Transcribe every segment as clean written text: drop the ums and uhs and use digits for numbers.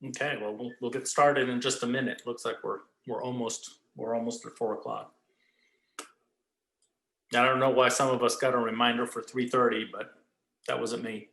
Okay, well, we'll get started in just a minute. Looks like we're almost at 4 o'clock. I don't know why some of us got a reminder for 3:30, but that wasn't me.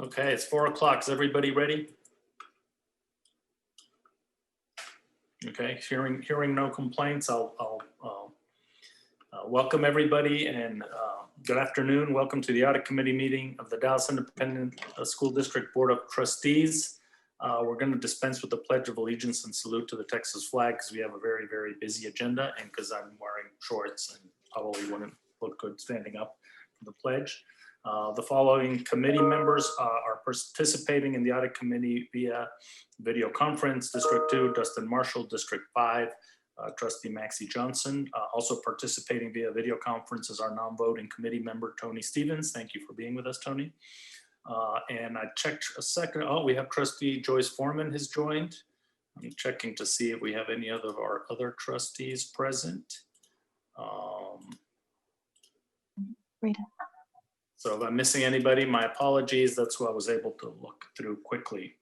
Okay, it's 4 o'clock. Is everybody ready? Okay, hearing no complaints, I'll welcome everybody and good afternoon. Welcome to the Audit Committee meeting of the Dallas Independent School District Board of Trustees. We're going to dispense with the Pledge of Allegiance and salute to the Texas flag because we have a very, very busy agenda and because I'm wearing shorts and probably wouldn't look good standing up for the pledge. The following committee members are participating in the Audit Committee via video conference. District 2, Dustin Marshall. District 5, Trustee Maxie Johnson. Also participating via video conference is our non-voting committee member, Tony Stevens. Thank you for being with us, Tony. And I checked a second. Oh, we have Trustee Joyce Foreman has joined. I'm checking to see if we have any of our other trustees present. Rita. So if I'm missing anybody, my apologies. That's who I was able to look through quickly.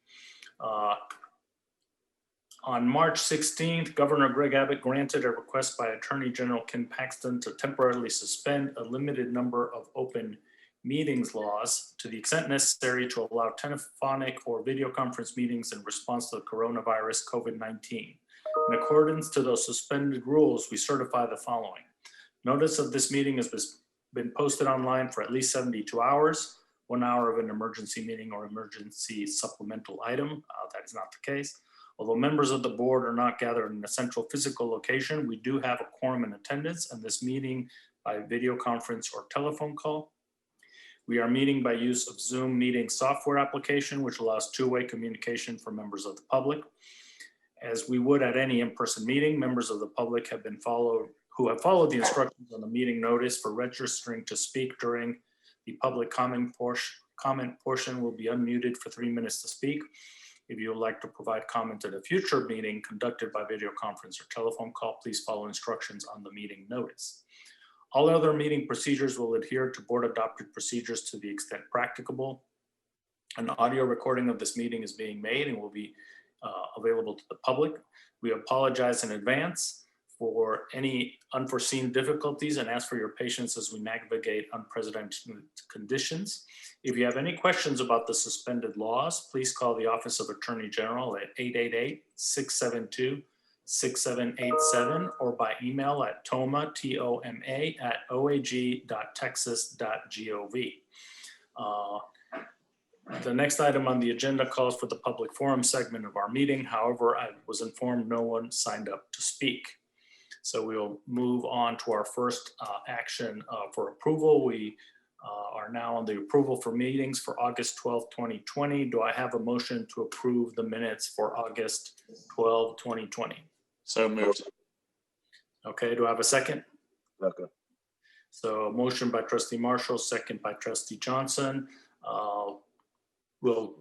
On March 16th, Governor Greg Abbott granted a request by Attorney General Ken Paxton to temporarily suspend a limited number of open meetings laws to the extent necessary to allow telephonic or video conference meetings in response to the coronavirus COVID-19. In accordance to those suspended rules, we certify the following. Notice of this meeting has been posted online for at least 72 hours, 1 hour of an emergency meeting or emergency supplemental item. That is not the case. Although members of the board are not gathered in a central physical location, we do have a quorum in attendance and this meeting by video conference or telephone call. We are meeting by use of Zoom meeting software application, which allows two-way communication for members of the public. As we would at any in-person meeting, members of the public who have followed the instructions on the meeting notice for registering to speak during the public comment portion will be unmuted for 3 minutes to speak. If you would like to provide comment at a future meeting conducted by video conference or telephone call, please follow instructions on the meeting notice. All other meeting procedures will adhere to board adopted procedures to the extent practicable. An audio recording of this meeting is being made and will be available to the public. We apologize in advance for any unforeseen difficulties and ask for your patience as we navigate unprecedented conditions. If you have any questions about the suspended laws, please call the Office of Attorney General at 888-672-6787 or by email at toma, T-O-M-A, @oag.texas.gov. The next item on the agenda calls for the public forum segment of our meeting. However, I was informed no one signed up to speak. So we'll move on to our first action for approval. We are now on the approval for meetings for August 12, 2020. Do I have a motion to approve the minutes for August 12, 2020? So moved. Okay, do I have a second? Okay. So motion by Trustee Marshall, second by Trustee Johnson. We'll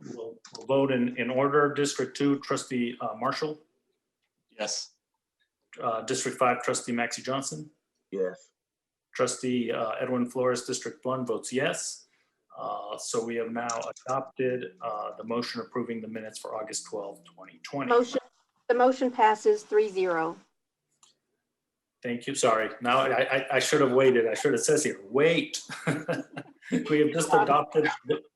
vote in order. District 2, Trustee Marshall. Yes. District 5, Trustee Maxie Johnson. Yes. Trustee Edwin Flores, District 1 votes yes. So we have now adopted the motion approving the minutes for August 12, 2020. The motion passes 3-0. Thank you. Sorry. Now I should have waited. I should have said here, wait. We have just adopted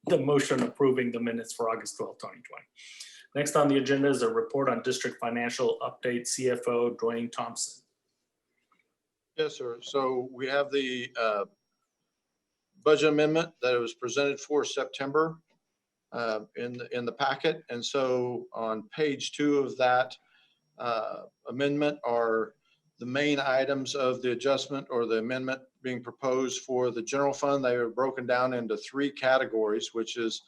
the motion approving the minutes for August 12, 2020. Next on the agenda is a report on district financial update, CFO Dwayne Thompson. Yes, sir. So we have the budget amendment that was presented for September in the packet. And so on page 2 of that amendment are the main items of the adjustment or the amendment being proposed for the general fund. They are broken down into 3 categories, which is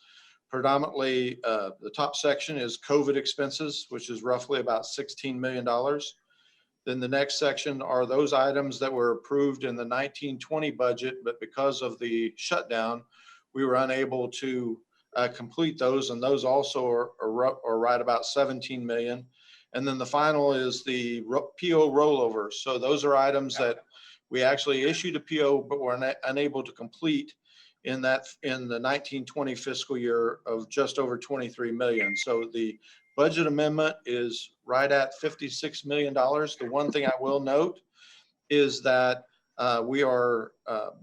predominantly the top section is COVID expenses, which is roughly about $16 million. Then the next section are those items that were approved in the 1920 budget, but because of the shutdown, we were unable to complete those, and those also are right about 17 million. And then the final is the PO rollover. So those are items that we actually issued a PO, but were unable to complete in the 1920 fiscal year of just over 23 million. So the budget amendment is right at $56 million. The one thing I will note is that we are,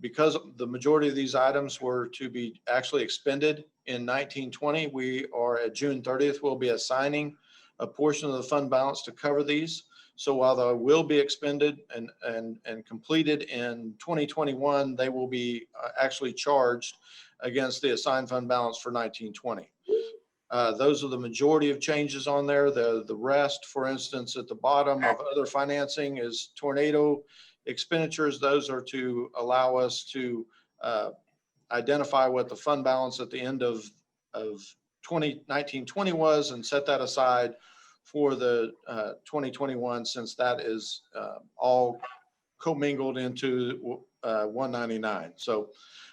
because the majority of these items were to be actually expended in 1920, we are at June 30th, we'll be assigning a portion of the fund balance to cover these. So while they will be expended and completed in 2021, they will be actually charged against the assigned fund balance for 1920. Those are the majority of changes on there. The rest, for instance, at the bottom of other financing is tornado expenditures. Those are to allow us to identify what the fund balance at the end of 1920 was and set that aside for the 2021, since that is all commingled into 199. So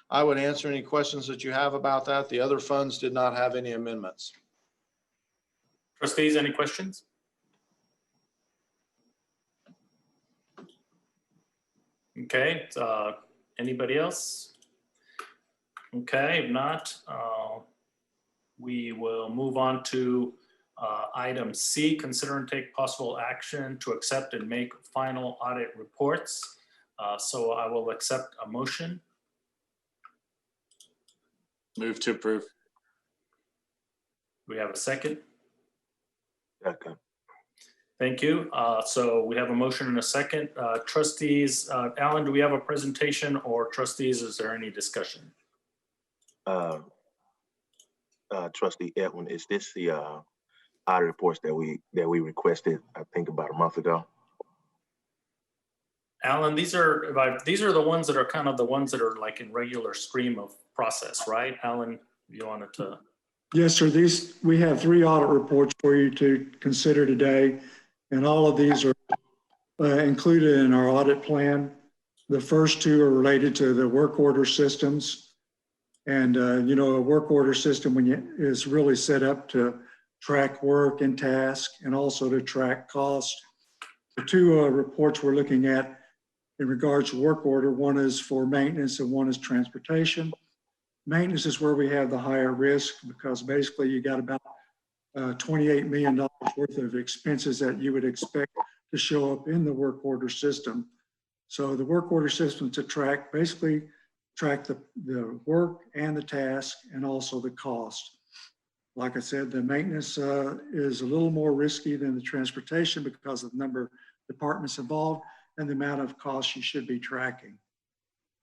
I would answer any questions that you have about that. The other funds did not have any amendments. Trustees, any questions? Okay, anybody else? Okay, if not, we will move on to item C, consider and take possible action to accept and make final audit reports. So I will accept a motion. Move to approve. We have a second. Second. Thank you. So we have a motion and a second. Trustees, Alan, do we have a presentation, or trustees, is there any discussion? Trustee Edwin, is this the audit reports that we requested, I think, about a month ago? Alan, these are the ones that are kind of the ones that are like in regular stream of process, right? Alan, you wanted to? Yes, sir. We have 3 audit reports for you to consider today, and all of these are included in our audit plan. The first 2 are related to the work order systems. And, a work order system is really set up to track work and task, and also to track cost. The 2 reports we're looking at in regards to work order, one is for maintenance and one is transportation. Maintenance is where we have the higher risk, because basically you got about $28 million worth of expenses that you would expect to show up in the work order system. So the work order system to basically track the work and the task, and also the cost. Like I said, the maintenance is a little more risky than the transportation because of the number of departments involved and the amount of costs you should be tracking.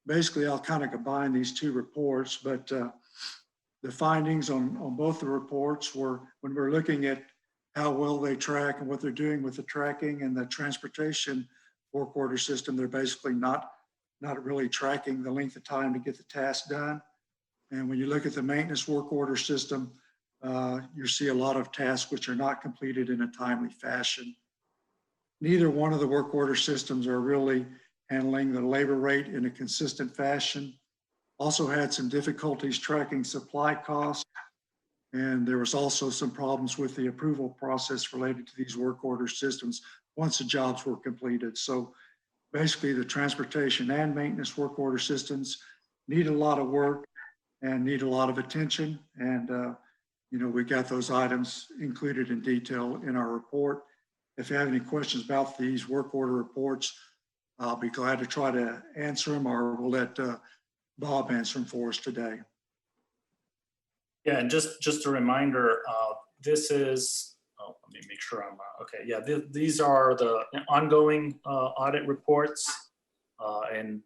Basically, I'll kind of combine these 2 reports, but the findings on both the reports were, when we're looking at how well they track and what they're doing with the tracking and the transportation work order system, they're basically not really tracking the length of time to get the task done. And when you look at the maintenance work order system, you see a lot of tasks which are not completed in a timely fashion. Neither one of the work order systems are really handling the labor rate in a consistent fashion. Also had some difficulties tracking supply costs. And there was also some problems with the approval process related to these work order systems once the jobs were completed. So basically the transportation and maintenance work order systems need a lot of work and need a lot of attention. And, we got those items included in detail in our report. If you have any questions about these work order reports, I'll be glad to try to answer them, or we'll let Bob answering for us today. Yeah, and just a reminder, this is, oh, let me make sure I'm, okay, yeah, these are the ongoing audit reports. And,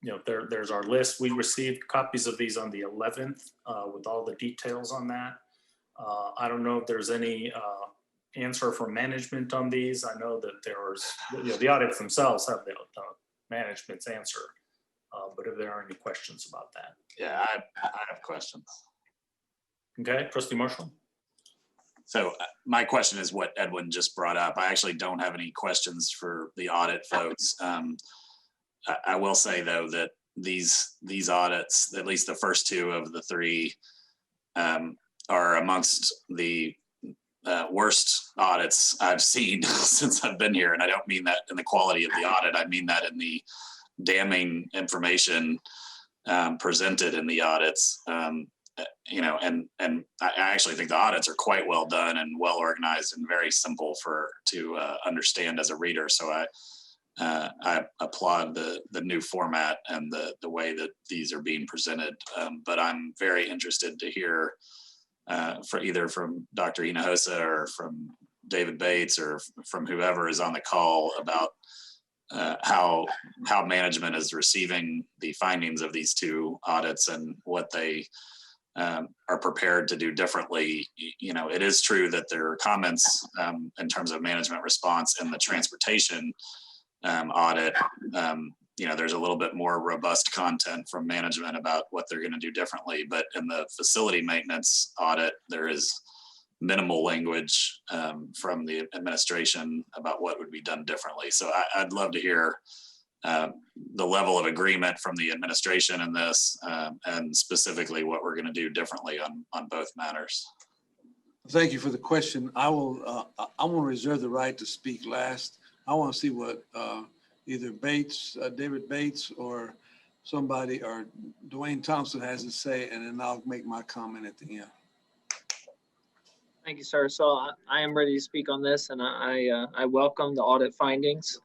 you know, there's our list. We received copies of these on the 11th with all the details on that. I don't know if there's any answer from management on these. I know that there's, you know, the audits themselves have the management's answer. But if there are any questions about that. Yeah, I have questions. Okay, Trustee Marshall? So my question is what Edwin just brought up. I actually don't have any questions for the audit folks. I will say though that these audits, at least the first two of the three, are amongst the worst audits I've seen since I've been here. And I don't mean that in the quality of the audit. I mean that in the damning information presented in the audits. You know, and I actually think the audits are quite well done and well organized and very simple to understand as a reader. So I applaud the new format and the way that these are being presented. But I'm very interested to hear for either from Dr. Hinojosa or from David Bates or from whoever is on the call about how management is receiving the findings of these two audits and what they are prepared to do differently. You know, it is true that there are comments in terms of management response in the transportation audit. You know, there's a little bit more robust content from management about what they're going to do differently. But in the facility maintenance audit, there is minimal language from the administration about what would be done differently. So I'd love to hear the level of agreement from the administration in this and specifically what we're going to do differently on both matters. Thank you for the question. I want to reserve the right to speak last. I want to see what either Bates, David Bates or somebody or Dwayne Thompson has to say, and then I'll make my comment at the end. Thank you, sir. So I am ready to speak on this, and I welcome the audit findings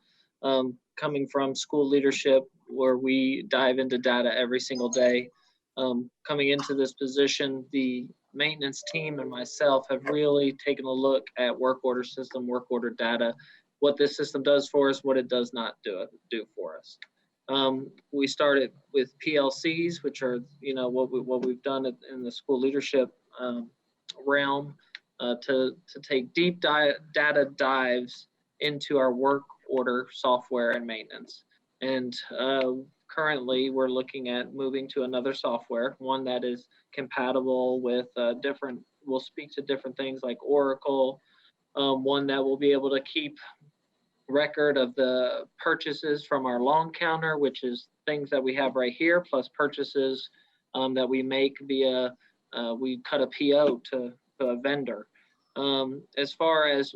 coming from school leadership, where we dive into data every single day. Coming into this position, the maintenance team and myself have really taken a look at work order system, work order data, what this system does for us, what it does not do for us. We started with PLCs, which are, you know, what we've done in the school leadership realm to take deep data dives into our work order software and maintenance. And currently we're looking at moving to another software, one that is compatible with will speak to different things like Oracle, one that will be able to keep record of the purchases from our long counter, which is things that we have right here, plus purchases that we make via, we cut a PO to a vendor. As far as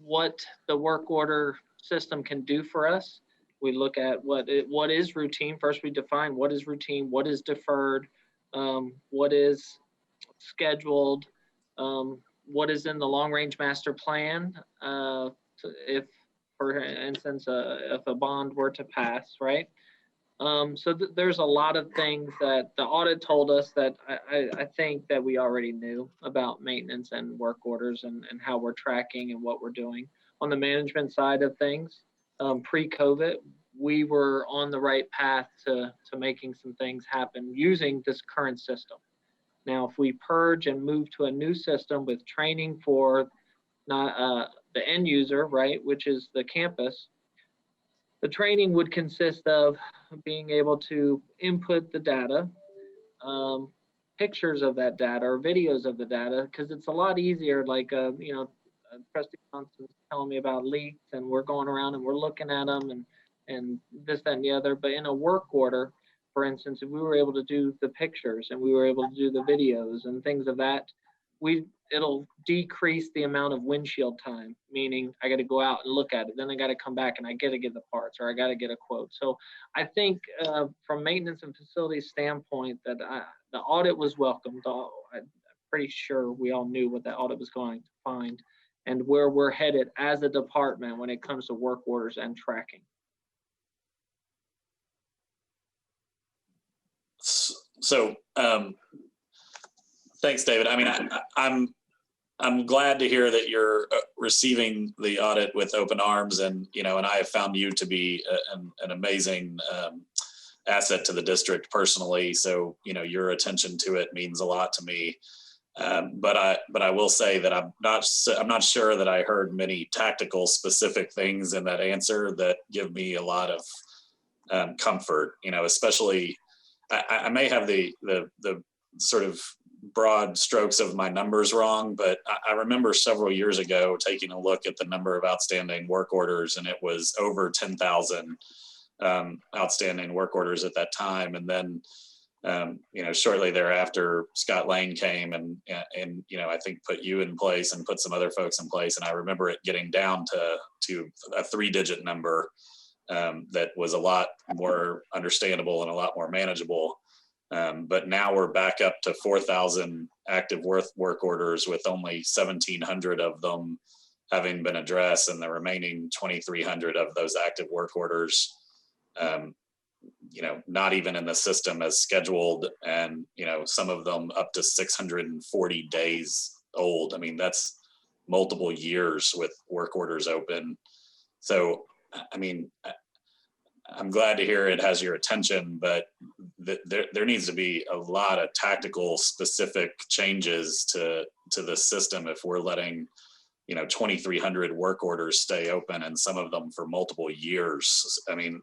what the work order system can do for us, we look at what is routine. First, we define what is routine, what is deferred, what is scheduled, what is in the long-range master plan. If, for instance, if a bond were to pass, right? So there's a lot of things that the audit told us that I think that we already knew about maintenance and work orders and how we're tracking and what we're doing. On the management side of things, pre-COVID, we were on the right path to making some things happen using this current system. Now, if we purge and move to a new system with training for not the end user, right, which is the campus, the training would consist of being able to input the data, pictures of that data or videos of the data, because it's a lot easier. Like, you know, Trustee Johnson's telling me about leaks, and we're going around and we're looking at them and this, that, and the other. But in a work order, for instance, if we were able to do the pictures and we were able to do the videos and things of that, it'll decrease the amount of windshield time, meaning I got to go out and look at it. Then I got to come back and I got to get the parts or I got to get a quote. So I think from maintenance and facilities standpoint that the audit was welcomed. I'm pretty sure we all knew what that audit was going to find and where we're headed as a department when it comes to work orders and tracking. So thanks, David. I mean, I'm glad to hear that you're receiving the audit with open arms, and and I have found you to be an amazing asset to the district personally. So your attention to it means a lot to me. But I will say that I'm not sure that I heard many tactical specific things in that answer that give me a lot of comfort. Especially I may have the sort of broad strokes of my numbers wrong, but I remember several years ago taking a look at the number of outstanding work orders, and it was over 10,000 outstanding work orders at that time. And then shortly thereafter, Scott Lane came and I think put you in place and put some other folks in place. And I remember it getting down to a 3-digit number that was a lot more understandable and a lot more manageable. But now we're back up to 4,000 active work orders, with only 1,700 of them having been addressed, and the remaining 2,300 of those active work orders not even in the system as scheduled, and some of them up to 640 days old. I mean, that's multiple years with work orders open. So I mean, I'm glad to hear it has your attention, but there needs to be a lot of tactical specific changes to the system if we're letting 2,300 work orders stay open, and some of them for multiple years. I mean,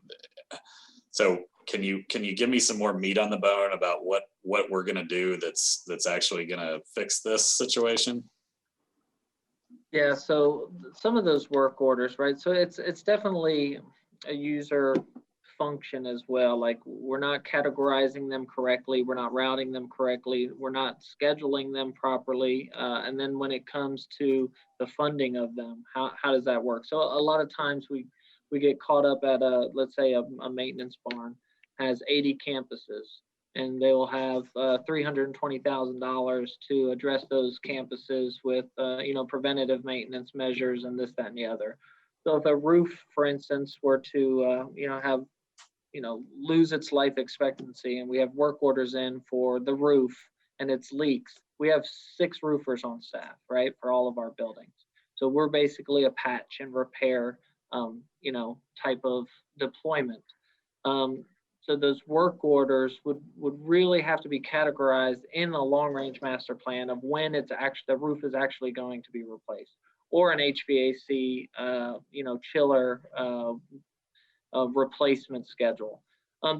so can you give me some more meat on the bone about what we're going to do that's actually going to fix this situation? Yeah, so some of those work orders, right? So it's definitely a user function as well. Like, we're not categorizing them correctly, we're not routing them correctly, we're not scheduling them properly. And then when it comes to the funding of them, how does that work? So a lot of times we get caught up at let's say a maintenance barn has 80 campuses, and they will have $320,000 to address those campuses with preventative maintenance measures and this, that, and the other. So if a roof, for instance, were to have lose its life expectancy, and we have work orders in for the roof and its leaks, we have 6 roofers on staff, right, for all of our buildings. So we're basically a patch and repair type of deployment. So those work orders would really have to be categorized in the long range master plan of when it's actually, the roof is actually going to be replaced, or an HVAC chiller replacement schedule.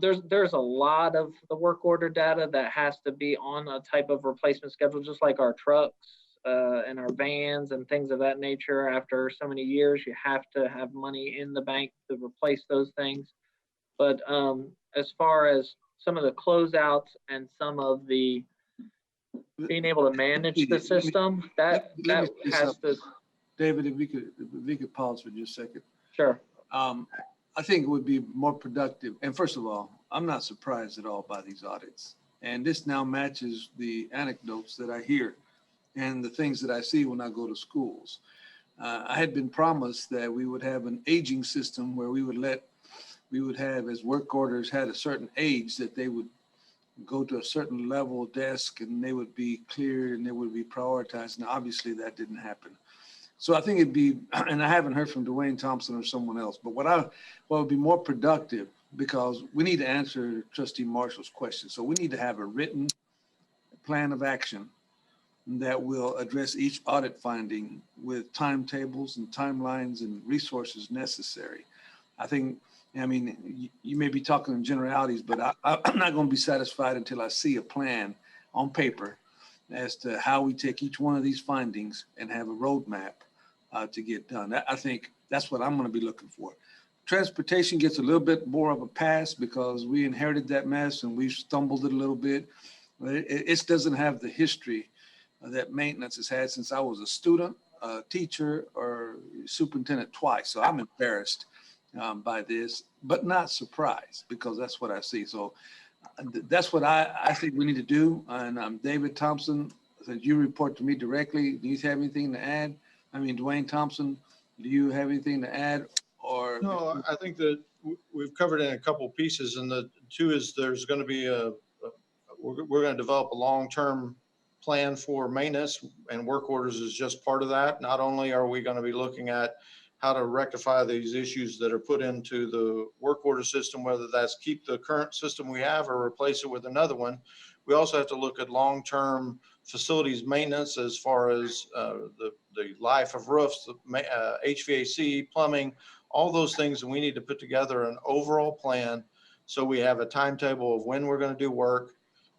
There's a lot of the work order data that has to be on a type of replacement schedule, just like our trucks and our vans and things of that nature. After so many years, you have to have money in the bank to replace those things. But as far as some of the closeouts and some of the being able to manage the system, that has to. David, if we could pause for just a second. Sure. I think it would be more productive. And first of all, I'm not surprised at all by these audits. And this now matches the anecdotes that I hear and the things that I see when I go to schools. I had been promised that we would have an aging system where we would have, as work orders had a certain age, that they would go to a certain level desk and they would be cleared and they would be prioritized. And obviously that didn't happen. So I think it'd be, and I haven't heard from Dwayne Thompson or someone else, but what would be more productive, because we need to answer Trustee Marshall's question. So we need to have a written plan of action that will address each audit finding with timetables and timelines and resources necessary. I mean, you may be talking in generalities, but I'm not going to be satisfied until I see a plan on paper as to how we take each one of these findings and have a roadmap to get done. I think that's what I'm going to be looking for. Transportation gets a little bit more of a pass because we inherited that mess and we've stumbled it a little bit. It doesn't have the history that maintenance has had since I was a student, a teacher, or superintendent twice. So I'm embarrassed by this, but not surprised, because that's what I see. So that's what I think we need to do. And David Thompson, since you report to me directly, do you have anything to add? I mean, Dwayne Thompson, do you have anything to add? Or No, I think that we've covered in a couple pieces, and the two is there's going to be we're going to develop a long-term plan for maintenance, and work orders is just part of that. Not only are we going to be looking at how to rectify these issues that are put into the work order system, whether that's keep the current system we have or replace it with another one. We also have to look at long-term facilities maintenance as far as the life of roofs, HVAC, plumbing, all those things. And we need to put together an overall plan so we have a timetable of when we're going to do work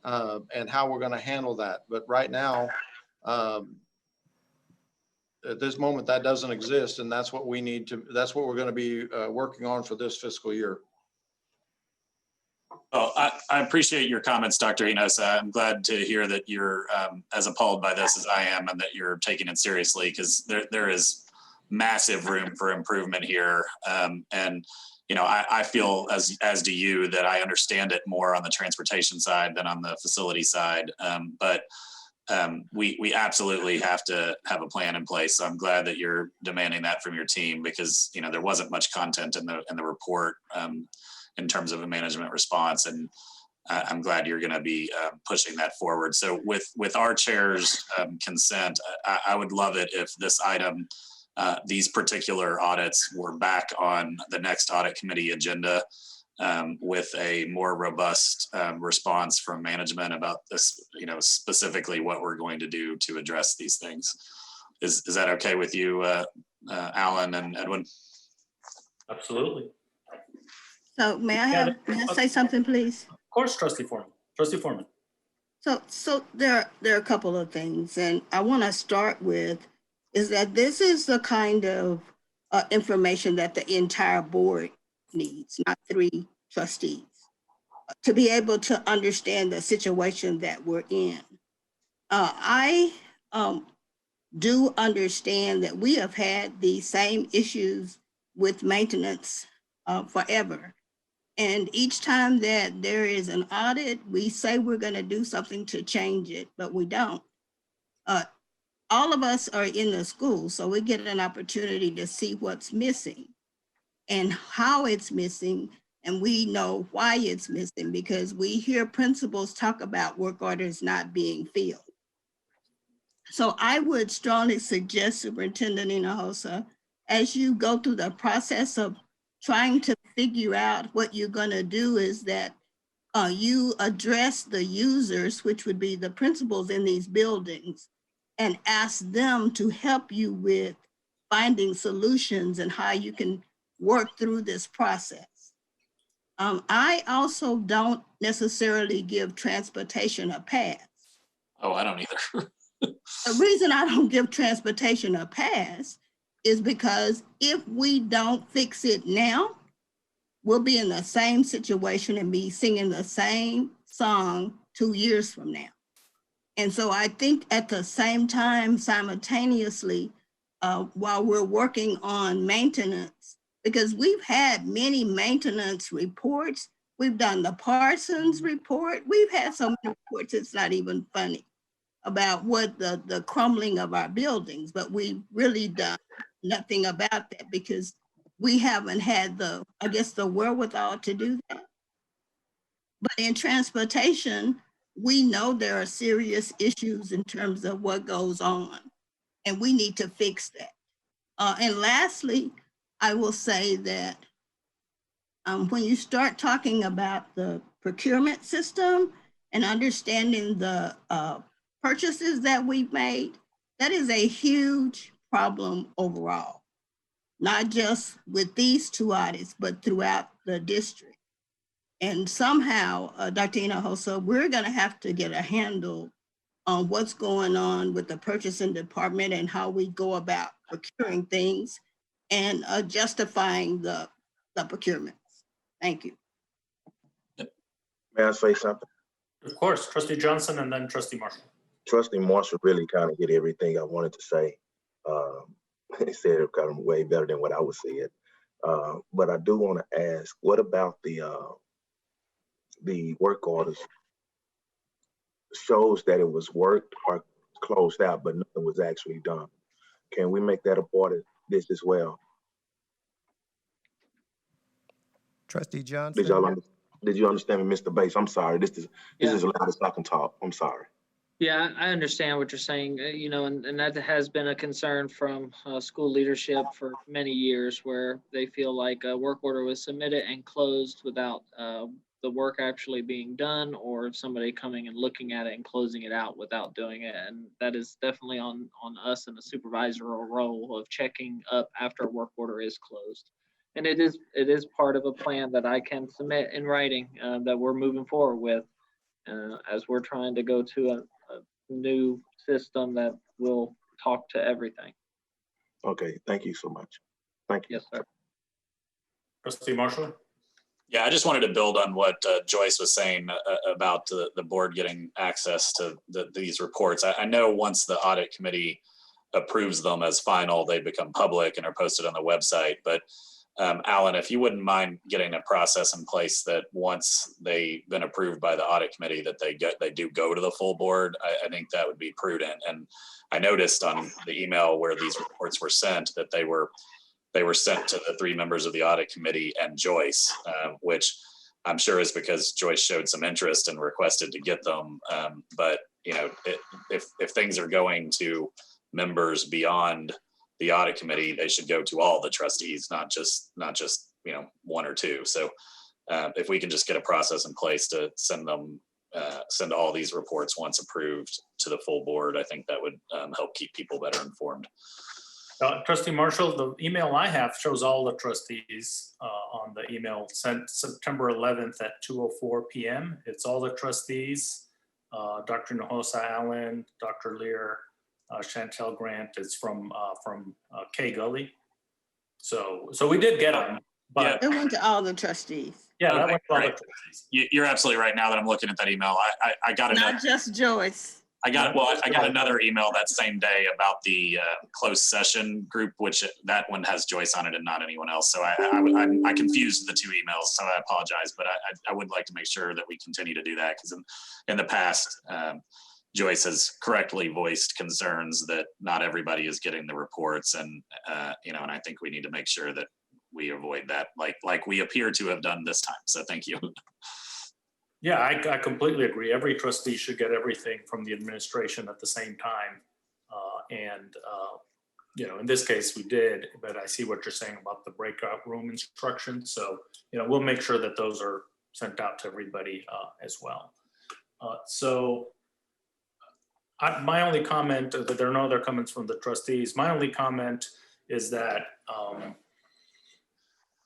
and how we're going to handle that. But right now, at this moment, that doesn't exist, and that's what we need to, that's what we're going to be working on for this fiscal year. Well, I appreciate your comments, Dr. Hinosa. I'm glad to hear that you're as appalled by this as I am, and that you're taking it seriously, because there is massive room for improvement here. And you know, I feel as do you that I understand it more on the transportation side than on the facility side. But we absolutely have to have a plan in place. So I'm glad that you're demanding that from your team, because you know there wasn't much content in the report in terms of a management response, and I'm glad you're going to be pushing that forward. So with our chair's consent, I would love it if this item, these particular audits, were back on the next audit committee agenda with a more robust response from management about this, you know, specifically what we're going to do to address these things. Is that okay with you, Alan and Edwin? Absolutely. So may I Yeah, say something, please? Of course, Trustee Foreman. Trustee Foreman. So there are a couple of things, and I want to start with is that this is the kind of information that the entire board needs, not 3 trustees, to be able to understand the situation that we're in. I do understand that we have had the same issues with maintenance forever. And each time that there is an audit, we say we're going to do something to change it, but we don't. All of us are in the school, so we get an opportunity to see what's missing and how it's missing. And we know why it's missing, because we hear principals talk about work orders not being filled. So I would strongly suggest, Superintendent Hinojosa, as you go through the process of trying to figure out what you're going to do, is that you address the users, which would be the principals in these buildings, and ask them to help you with finding solutions and how you can work through this process. I also don't necessarily give transportation a pass. Oh, I don't either. The reason I don't give transportation a pass is because if we don't fix it now, we'll be in the same situation and be singing the same song 2 years from now. And so I think at the same time, simultaneously, while we're working on maintenance, because we've had many maintenance reports, we've done the Parsons report, we've had so many reports, it's not even funny, about what the crumbling of our buildings, but we've really done nothing about that because we haven't had the wherewithal to do that. But in transportation, we know there are serious issues in terms of what goes on, and we need to fix that. And lastly, I will say that when you start talking about the procurement system and understanding the purchases that we've made, that is a huge problem overall, not just with these 2 audits, but throughout the district. And somehow, Dr. Hinojosa, we're going to have to get a handle on what's going on with the purchasing department and how we go about procuring things and justifying the procurements. Thank you. May I say something? Of course, Trustee Johnson and then Trustee Marshall. Trustee Marshall really kind of hit everything I wanted to say. He said it kind of way better than what I would say it. But I do want to ask, what about the work orders? Shows that it was worked or closed out, but nothing was actually done. Can we make that a part of this as well? Trustee Did y'all Johnson, understand? Did you understand me, Mr. Bates? I'm sorry. This is Yeah. as loud as I can talk. I'm sorry. Yeah, I understand what you're saying, and that has been a concern from school leadership for many years, where they feel like a work order was submitted and closed without the work actually being done, or somebody coming and looking at it and closing it out without doing it. And that is definitely on us in the supervisory role of checking up after a work order is closed. And it is part of a plan that I can submit in writing that we're moving forward with. As we're trying to go to a new system that will talk to everything. Okay, thank you so much. Thank you. Yes, sir. Trustee Marshall? Yeah, I just wanted to build on what Joyce was saying about the board getting access to these reports. I know once the audit committee approves them as final, they become public and are posted on the website. But Alan, if you wouldn't mind getting a process in place that once they've been approved by the audit committee, that they do go to the full board, I think that would be prudent. And I noticed on the email where these reports were sent that they were sent to the 3 members of the audit committee and Joyce, which I'm sure is because Joyce showed some interest and requested to get them. But if things are going to members beyond the audit committee, they should go to all the trustees, not just 1 or 2. So if we can just get a process in place to send all these reports once approved to the full board, I think that would help keep people better informed. Trustee Marshall, the email I have shows all the trustees on the email sent September 11th at 2:04 p.m. It's all the trustees, Dr. Nahosa Allen, Dr. Lear, Chantel Grant is from K Gully. So we did get them, but It went to all the trustees, yeah, that Okay, went to all the great. trustees. You're absolutely right. Now that I'm looking at that email, I got another. not just Joyce. I got another email that same day about the closed session group, which that one has Joyce on it and not anyone else. So I confused the 2 emails, so I apologize. But I would like to make sure that we continue to do that, because in the past, Joyce has correctly voiced concerns that not everybody is getting the reports, and and I think we need to make sure that we avoid that, like we appear to have done this time. So thank you. Yeah, I completely agree. Every trustee should get everything from the administration at the same time. In this case we did, but I see what you're saying about the breakout room instructions. So, we'll make sure that those are sent out to everybody as well. My only comment, that there are no other comments from the trustees. My only comment is that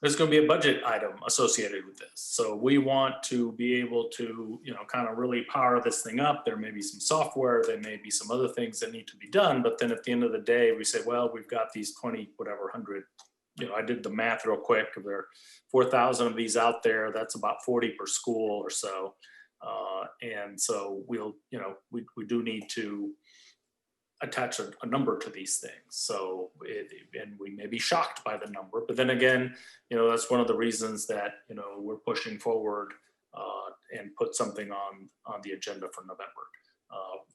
there's going to be a budget item associated with this. So we want to be able to, kind of really power this thing up. There may be some software, there may be some other things that need to be done. But then at the end of the day, we say, well, we've got these 100, I did the math real quick. There are 4,000 of these out there. That's about 40 per school or so. And so we'll, we do need to attach a number to these things. So, and we may be shocked by the number, but then again, that's one of the reasons that, we're pushing forward and put something on the agenda for November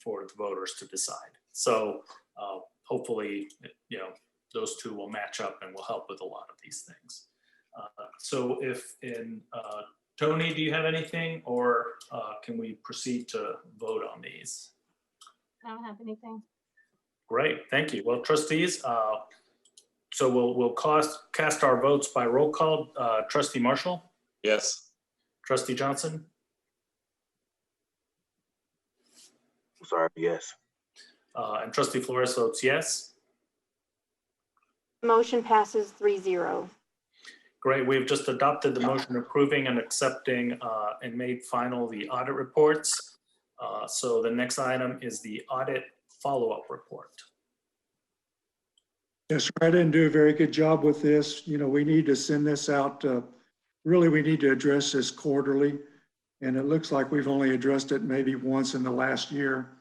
for the voters to decide. So hopefully, those 2 will match up and will help with a lot of these things. Tony, do you have anything, or can we proceed to vote on these? I don't have anything. Great, thank you. Well, trustees, so we'll cast our votes by roll call. Trustee Marshall? Yes. Trustee Johnson? I'm sorry, yes. And Trustee Flores votes yes. Motion passes 3-0. Great, we've just adopted the motion approving and accepting and made final the audit reports. So the next item is the audit follow-up report. Yes, I didn't do a very good job with this. We need to send this out. Really, we need to address this quarterly. And it looks like we've only addressed it maybe once in the last year.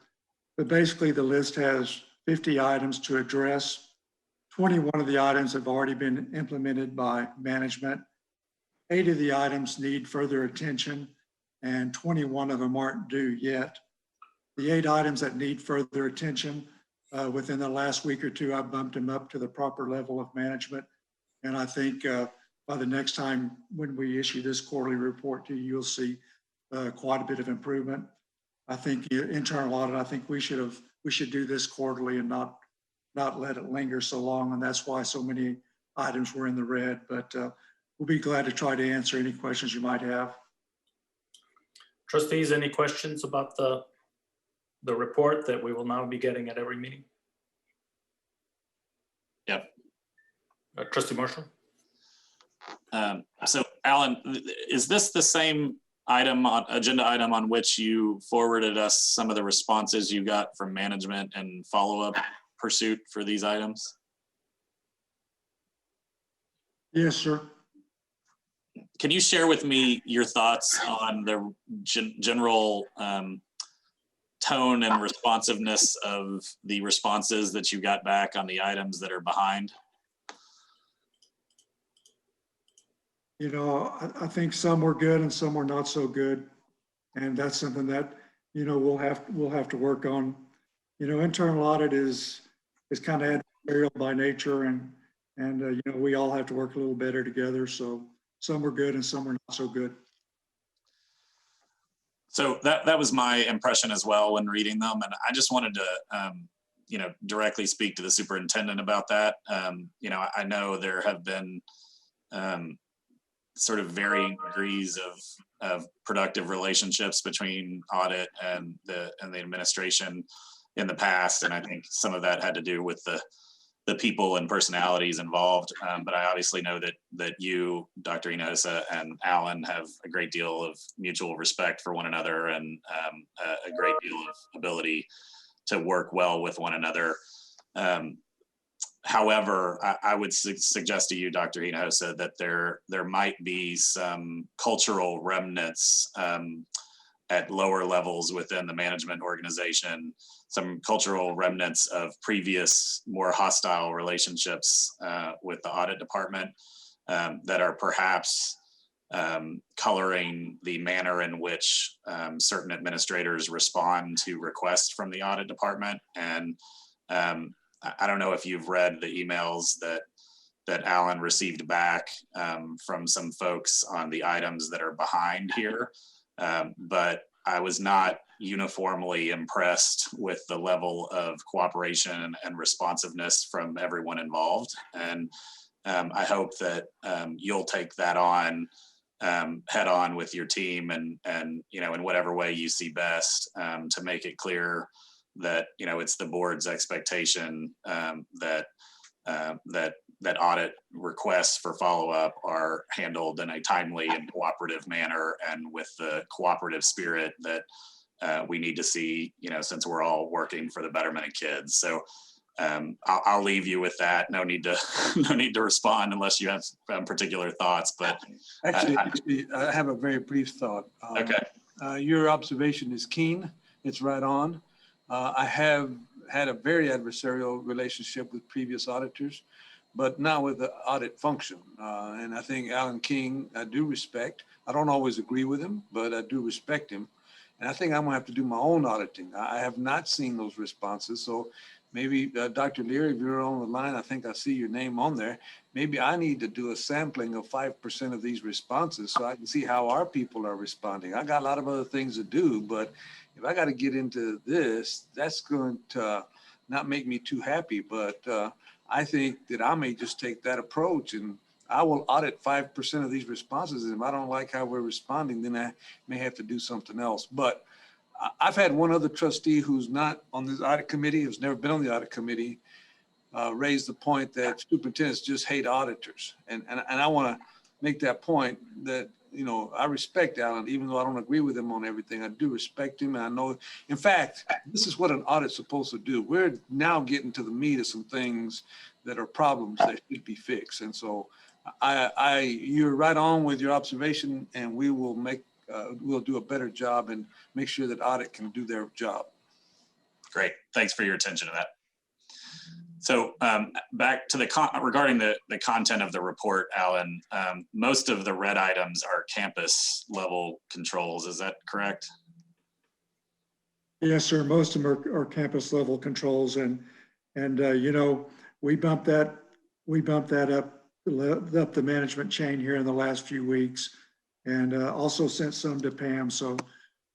But basically, the list has 50 items to address. 21 of the items have already been implemented by management. 8 of the items need further attention, and 21 of them aren't due yet. The 8 items that need further attention, within the last week or 2, I bumped them up to the proper level of management. And I think by the next time when we issue this quarterly report to you, you'll see quite a bit of improvement. I think internal audit, I think we should do this quarterly and not let it linger so long. And that's why so many items were in the red, but we'll be glad to try to answer any questions you might have. Trustees, any questions about the report that we will now be getting at every meeting? Yep. Trustee Marshall? So Alan, is this the same agenda item on which you forwarded us some of the responses you got from management and follow-up pursuit for these items? Yes, sir. Can you share with me your thoughts on the general tone and responsiveness of the responses that you got back on the items that are behind? You know, I think some were good and some were not so good. And that's something that, you know, we'll have to work on. You know, internal audit is kind of adversarial by nature, and you know, we all have to work a little better together. So some were good and some were not so good. So that was my impression as well when reading them. And I just wanted to, you know, directly speak to the superintendent about that. You know, I know there have been sort of varying degrees of productive relationships between audit and the administration in the past. And I think some of that had to do with the people and personalities involved. But I obviously know that you, Dr. Hinojosa, and Alan have a great deal of mutual respect for one another and a great deal of ability to work well with one another. However, I would suggest to you, Dr. Hinojosa, that there might be some cultural remnants at lower levels within the management organization, some cultural remnants of previous more hostile relationships with the audit department that are perhaps coloring the manner in which certain administrators respond to requests from the audit department. And I don't know if you've read the emails that Alan received back from some folks on the items that are behind here, but I was not uniformly impressed with the level of cooperation and responsiveness from everyone involved. And I hope that you'll take that on head on with your team and you know, in whatever way you see best to make it clear that, you know, it's the board's expectation that audit requests for follow-up are handled in a timely and cooperative manner and with the cooperative spirit that we need to see, you know, since we're all working for the betterment of kids. So I'll leave you with that. No need to respond unless you have particular thoughts, but Actually, I have a very brief thought. Okay. Your observation is keen. It's right on. I have had a very adversarial relationship with previous auditors, but not with the audit function. And I think Alan King, I do respect. I don't always agree with him, but I do respect him. And I think I'm gonna have to do my own auditing. I have not seen those responses. So maybe Dr. Leary, if you're on the line, I think I see your name on there. Maybe I need to do a sampling of 5% of these responses so I can see how our people are responding. I got a lot of other things to do, but if I got to get into this, that's going to not make me too happy. But I think that I may just take that approach and I will audit 5% of these responses. And if I don't like how we're responding, then I may have to do something else. But I've had one other trustee who's not on this audit committee, who's never been on the audit committee, raise the point that superintendents just hate auditors. And I want to make that point that, you know, I respect Alan, even though I don't agree with him on everything. I do respect him. And I know, in fact, this is what an audit's supposed to do. We're now getting to the meat of some things that are problems that should be fixed. And so you're right on with your observation, and we will we'll do a better job and make sure that audit can do their job. Great. Thanks for your attention to that. So back to regarding the content of the report, Alan, most of the red items are campus level controls. Is that correct? Yes, sir. Most of them are campus level controls, and you know, we bumped that up up the management chain here in the last few weeks, and also sent some to Pam. So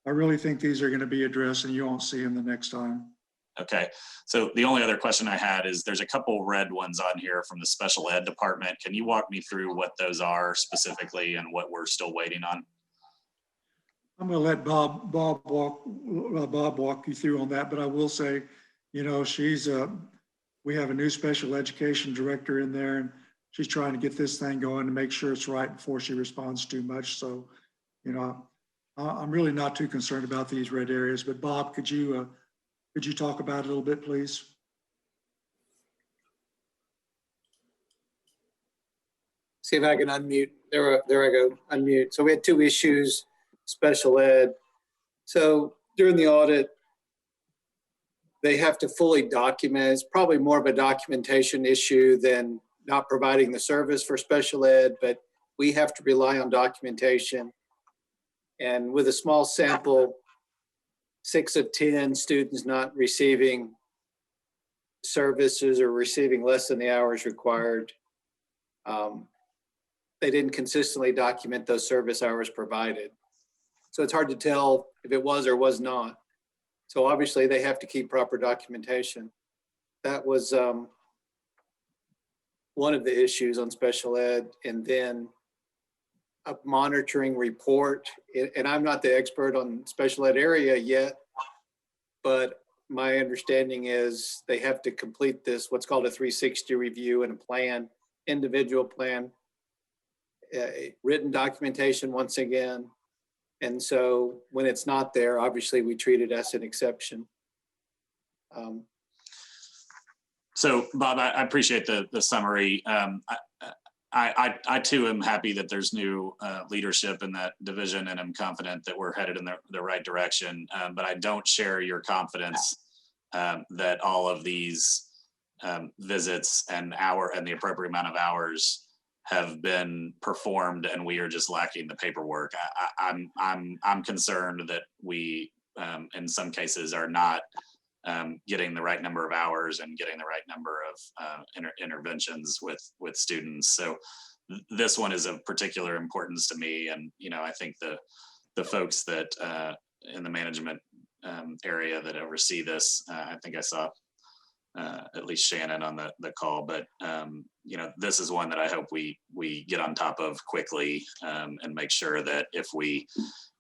I really think these are going to be addressed, and you won't see them the next time. Okay, so the only other question I had is there's a couple red ones on here from the special ed department. Can you walk me through what those are specifically and what we're still waiting on? I'm going to let Bob walk you through on that, but I will say, you know, we have a new special education director in there, and she's trying to get this thing going to make sure it's right before she responds too much. So, you know, I'm really not too concerned about these red areas, but Bob, could you talk about it a little bit, please? See if I can unmute. There I go, unmute. So we had two issues, special ed. So during the audit, they have to fully document. It's probably more of a documentation issue than not providing the service for special ed, but we have to rely on documentation. And with a small sample, 6 of 10 students not receiving services or receiving less than the hours required. They didn't consistently document those service hours provided. So it's hard to tell if it was or was not. So obviously they have to keep proper documentation. That was one of the issues on special ed. And then a monitoring report. And I'm not the expert on special ed area yet, but my understanding is they have to complete this, what's called a 360 review and a plan, individual plan, written documentation once again. And so when it's not there, obviously we treat it as an exception. So Bob, I appreciate the summary. I too am happy that there's new leadership in that division, and I'm confident that we're headed in the right direction. But I don't share your confidence that all of these visits and the appropriate amount of hours have been performed, and we are just lacking the paperwork. I'm concerned that we, in some cases, are not getting the right number of hours and getting the right number of interventions with students. So this one is of particular importance to me, and you know, I think the folks that in the management area that oversee this, I think I saw at least Shannon on the call, but you know, this is one that I hope we get on top of quickly, and make sure that if we,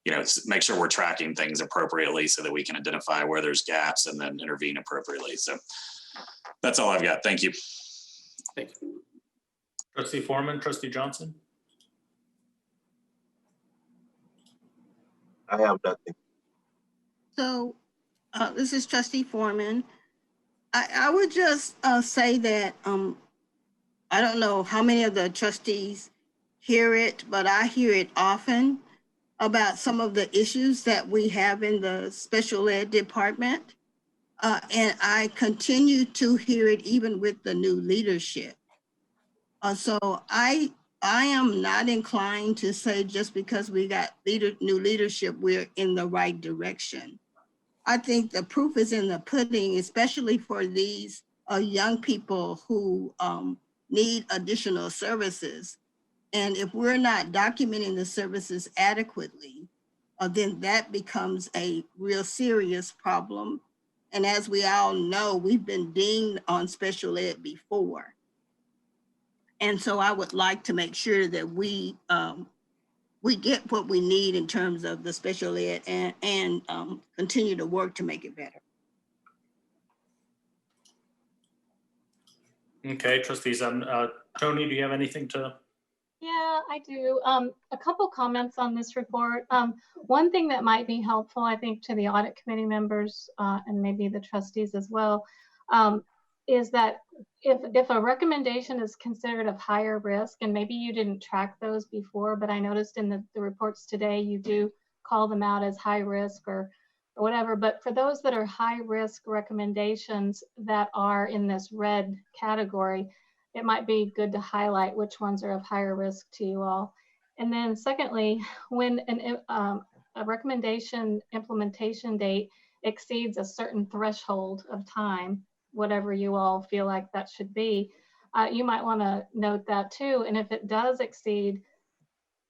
you know, make sure we're tracking things appropriately so that we can identify where there's gaps and then intervene appropriately. So that's all I've got. Thank you. Thank you. Trustee Foreman, Trustee Johnson. I have nothing. So this is Trustee Foreman. I would just say that I don't know how many of the trustees hear it, but I hear it often about some of the issues that we have in the special ed department. And I continue to hear it even with the new leadership. So I am not inclined to say just because we got new leadership, we're in the right direction. I think the proof is in the pudding, especially for these young people who need additional services. And if we're not documenting the services adequately, then that becomes a real serious problem. And as we all know, we've been dinged on special ed before. And so I would like to make sure that we get what we need in terms of the special ed and continue to work to make it better. Okay, trustees. Tony, do you have anything to? Yeah, I do. A couple comments on this report. One thing that might be helpful, I think, to the audit committee members and maybe the trustees as well, is that if a recommendation is considered of higher risk, and maybe you didn't track those before, but I noticed in the reports today, you do call them out as high risk or whatever. But for those that are high risk recommendations that are in this red category, it might be good to highlight which ones are of higher risk to you all. And then secondly, when a recommendation implementation date exceeds a certain threshold of time, whatever you all feel like that should be, you might want to note that too. And if it does exceed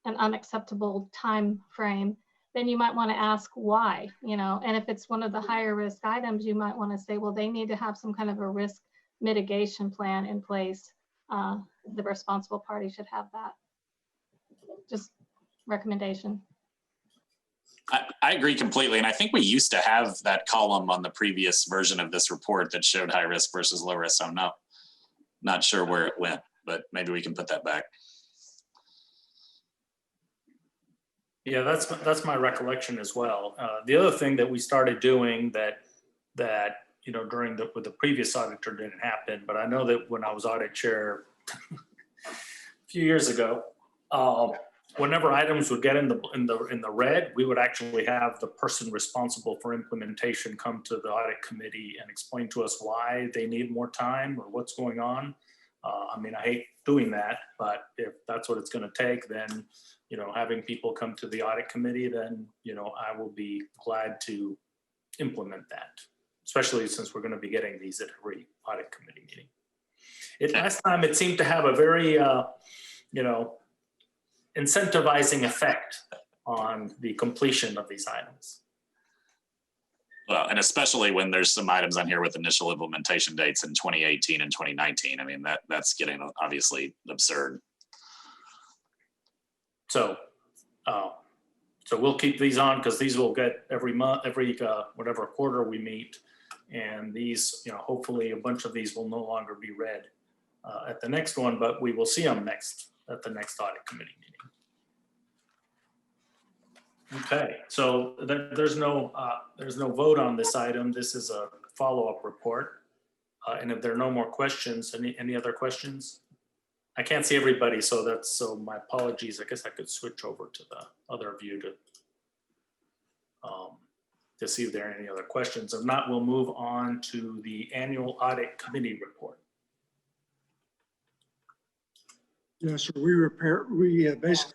an unacceptable time frame, then you might want to ask why, and if it's one of the higher risk items, you might want to say, well, they need to have some kind of a risk mitigation plan in place. The responsible party should have that. Just recommendation. I agree completely. And I think we used to have that column on the previous version of this report that showed high risk versus low risk. So I'm not sure where it went, but maybe we can put that back. Yeah, that's my recollection as well. The other thing that we started doing that during with the previous auditor didn't happen, but I know that when I was audit chair a few years ago, whenever items would get in the red, we would actually have the person responsible for implementation come to the audit committee and explain to us why they need more time or what's going on. I mean, I hate doing that, but if that's what it's going to take, then having people come to the audit committee, then I will be glad to implement that, especially since we're going to be getting these at every audit committee meeting. Last time it seemed to have a very incentivizing effect on the completion of these items. Well, and especially when there's some items on here with initial implementation dates in 2018 and 2019. I mean, that's getting obviously absurd. So we'll keep these on because these will get every month, whatever quarter we meet. And these, hopefully a bunch of these will no longer be read at the next one, but we will see them at the next audit committee meeting. Okay, so there's no vote on this item. This is a follow-up report. And if there are no more questions, any other questions? I can't see everybody, so my apologies. I guess I could switch over to the other view to see if there are any other questions. If not, we'll move on to the annual audit committee report. Yes, so we basically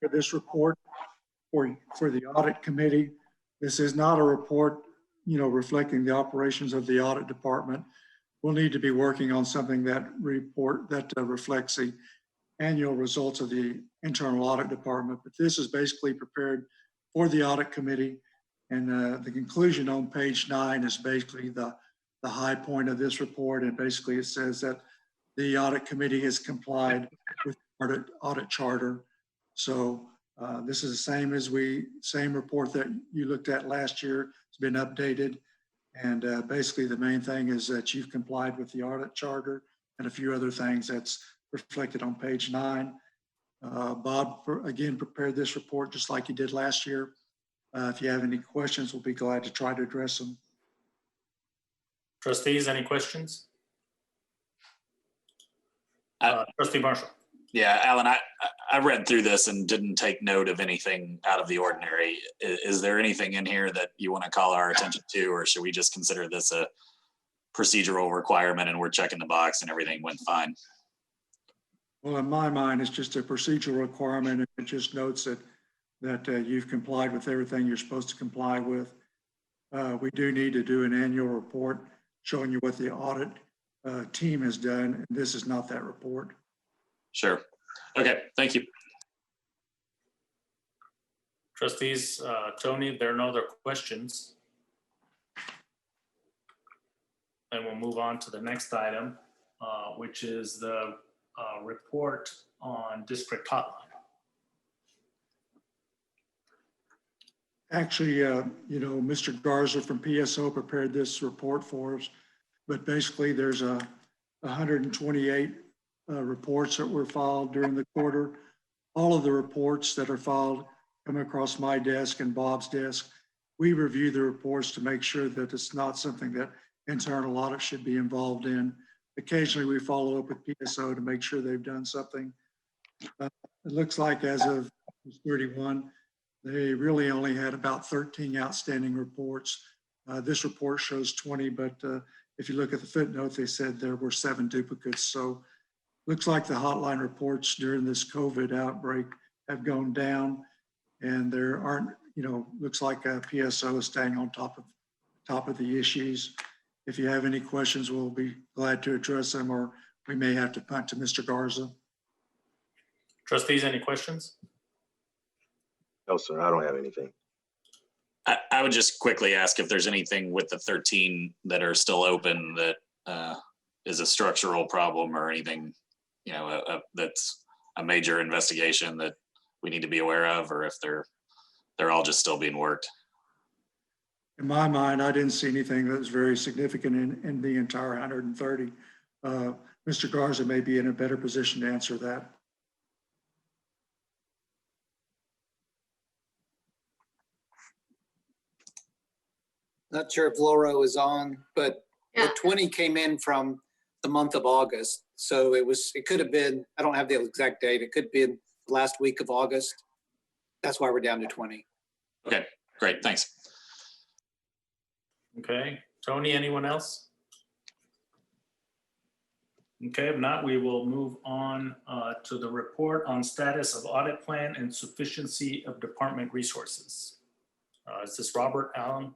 for this report for the audit committee. This is not a report, reflecting the operations of the audit department. We'll need to be working on something that reflects the annual results of the internal audit department. But this is basically prepared for the audit committee. And the conclusion on page 9 is basically the high point of this report. And basically it says that the audit committee has complied with the audit charter. So this is the same report that you looked at last year. It's been updated. And basically the main thing is that you've complied with the audit charter and a few other things that's reflected on page 9. Bob, again, prepared this report just like you did last year. If you have any questions, we'll be glad to try to address them. Trustees, any questions? Trustee Marshall. Yeah, Alan, I read through this and didn't take note of anything out of the ordinary. Is there anything in here that you want to call our attention to, or should we just consider this a procedural requirement and we're checking the box and everything went fine? Well, in my mind, it's just a procedural requirement. And it just notes that you've complied with everything you're supposed to comply with. We do need to do an annual report showing you what the audit team has done. And this is not that report. Sure. Okay, thank you. Trustees, Tony, if there are no other questions, then we'll move on to the next item, which is the report on district hotline. Actually, Mr. Garza from PSO prepared this report for us, but basically there's 128 reports that were filed during the quarter. All of the reports that are filed come across my desk and Bob's desk. We review the reports to make sure that it's not something that internal audit should be involved in. Occasionally we follow up with PSO to make sure they've done something. It looks like as of 31, they really only had about 13 outstanding reports. This report shows 20, but if you look at the footnote, they said there were 7 duplicates. So looks like the hotline reports during this COVID outbreak have gone down, and there aren't, looks like PSO is staying on top of the issues. If you have any questions, we'll be glad to address them, or we may have to punt to Mr. Garza. Trustees, any questions? No, sir, I don't have anything. I would just quickly ask if there's anything with the 13 that are still open that is a structural problem or anything, you know, that's a major investigation that we need to be aware of, or if they're all just still being worked. In my mind, I didn't see anything that was very significant in the entire 130. Mr. Garza may be in a better position to answer that. Not sure if Laura was on, but Yeah. the 20 came in from the month of August. So it could have been, I don't have the exact date. It could be in the last week of August. That's why we're down to 20. Okay, great, thanks. Okay, Tony, anyone else? Okay, if not, we will move on to the report on status of audit plan and sufficiency of department resources. Is this Robert Allen?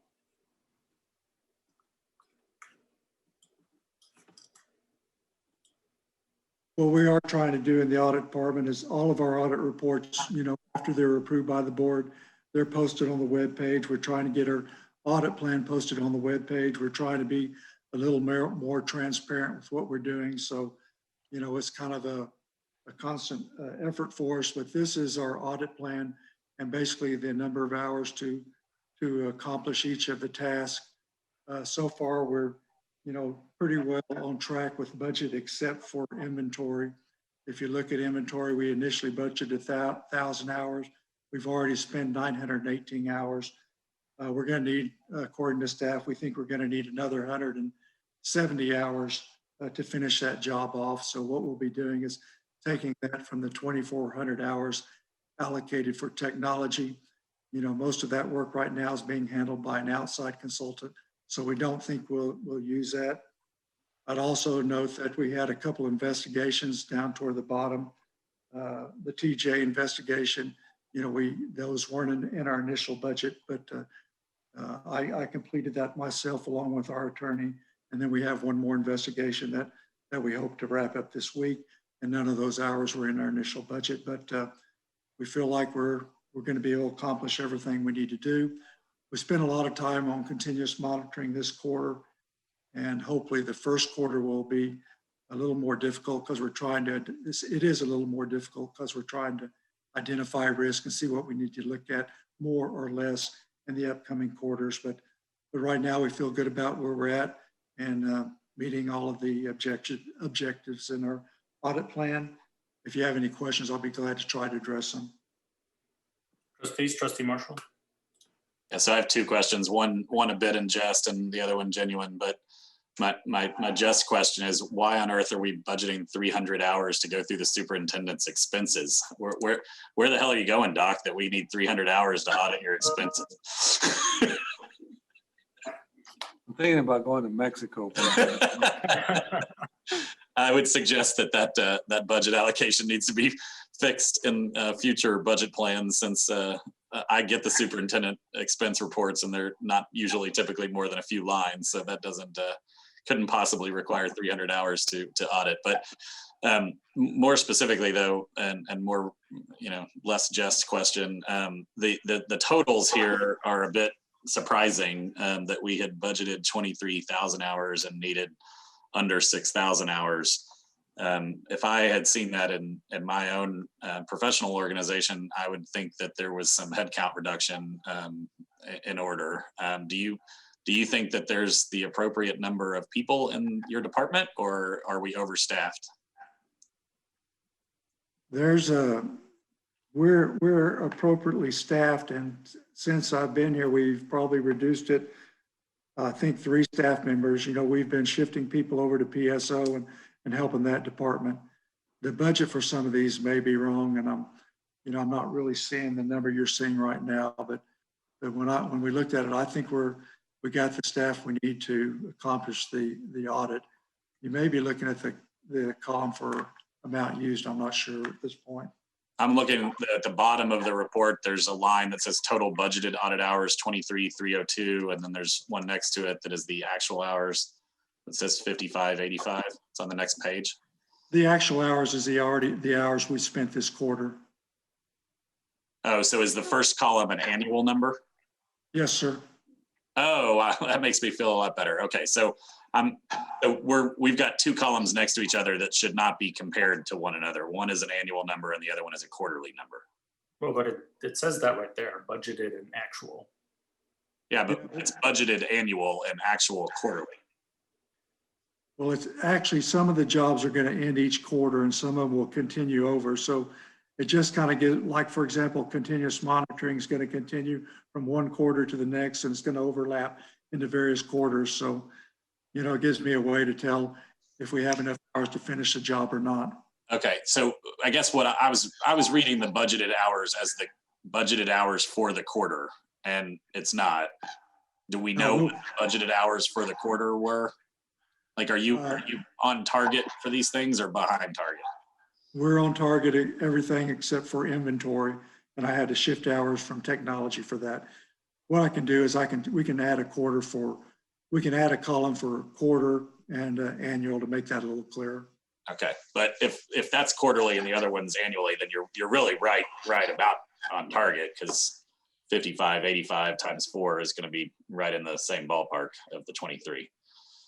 What we are trying to do in the audit department is all of our audit reports, you know, after they're approved by the board, they're posted on the web page. We're trying to get our audit plan posted on the web page. We're trying to be a little more transparent with what we're doing. So, you know, it's kind of a constant effort for us, but this is our audit plan and basically the number of hours to accomplish each of the tasks. So far, we're, you know, pretty well on track with budget except for inventory. If you look at inventory, we initially budgeted 1,000 hours. We've already spent 918 hours. We're going to need, according to staff, we think we're going to need another 170 hours to finish that job off. So what we'll be doing is taking that from the 2,400 hours allocated for technology. You know, most of that work right now is being handled by an outside consultant. So we don't think we'll use that. I'd also note that we had a couple investigations down toward the bottom. The TJ investigation, you know, those weren't in our initial budget, but I completed that myself along with our attorney. And then we have one more investigation that we hope to wrap up this week. And none of those hours were in our initial budget, but we feel like we're going to be able to accomplish everything we need to do. We spent a lot of time on continuous monitoring this quarter, and hopefully the first quarter will be a little more difficult because we're trying to, it is a little more difficult because we're trying to identify risk and see what we need to look at more or less in the upcoming quarters. But right now we feel good about where we're at and meeting all of the objectives in our audit plan. If you have any questions, I'll be glad to try to address them. Trustees, Trustee Marshall? Yeah, so I have two questions, one a bit in jest and the other one genuine, but my just question is, why on earth are we budgeting 300 hours to go through the superintendent's expenses? Where the hell are you going, Doc, that we need 300 hours to audit your expenses? I'm thinking about going to Mexico. I would suggest that budget allocation needs to be fixed in future budget plans, since I get the superintendent expense reports and they're not usually typically more than a few lines. So that couldn't possibly require 300 hours to audit. But more specifically though, and more, you know, less just question, the totals here are a bit surprising, that we had budgeted 23,000 hours and needed under 6,000 hours. If I had seen that in my own professional organization, I would think that there was some headcount reduction in order. Do you think that there's the appropriate number of people in your department, or are we overstaffed? We're appropriately staffed, and since I've been here, we've probably reduced it. I think 3 staff members. You know, we've been shifting people over to PSO and helping that department. The budget for some of these may be wrong, and I'm not really seeing the number you're seeing right now. But when we looked at it, I think we got the staff we need to accomplish the audit. You may be looking at the column for amount used. I'm not sure at this point. I'm looking at the bottom of the report. There's a line that says total budgeted audit hours 23,302, and then there's one next to it that is the actual hours. It says 5585. It's on the next page. The actual hours is the hours we spent this quarter. Oh, so is the first column an annual number? Yes, sir. Oh, wow, that makes me feel a lot better. Okay, so we've got two columns next to each other that should not be compared to one another. One is an annual number and the other one is a quarterly number. Well, but it says that right there, budgeted and actual. Yeah, but it's budgeted annual and actual quarterly. Well, it's actually, some of the jobs are going to end each quarter and some of them will continue over. So it just kind of get, like, for example, continuous monitoring is going to continue from one quarter to the next, and it's going to overlap into various quarters. So, you know, it gives me a way to tell if we have enough hours to finish the job or not. Okay, so I guess what I was reading the budgeted hours as the budgeted hours for the quarter, and it's not. Do we know what budgeted hours for the quarter were? Like, are you on target for these things or behind target? We're on target at everything except for inventory, and I had to shift hours from technology for that. What I can do is we can add a column for quarter and annual to make that a little clearer. Okay, but if that's quarterly and the other one's annually, then you're really right about on target, because 85 times 4 is going to be right in the same ballpark of the 23.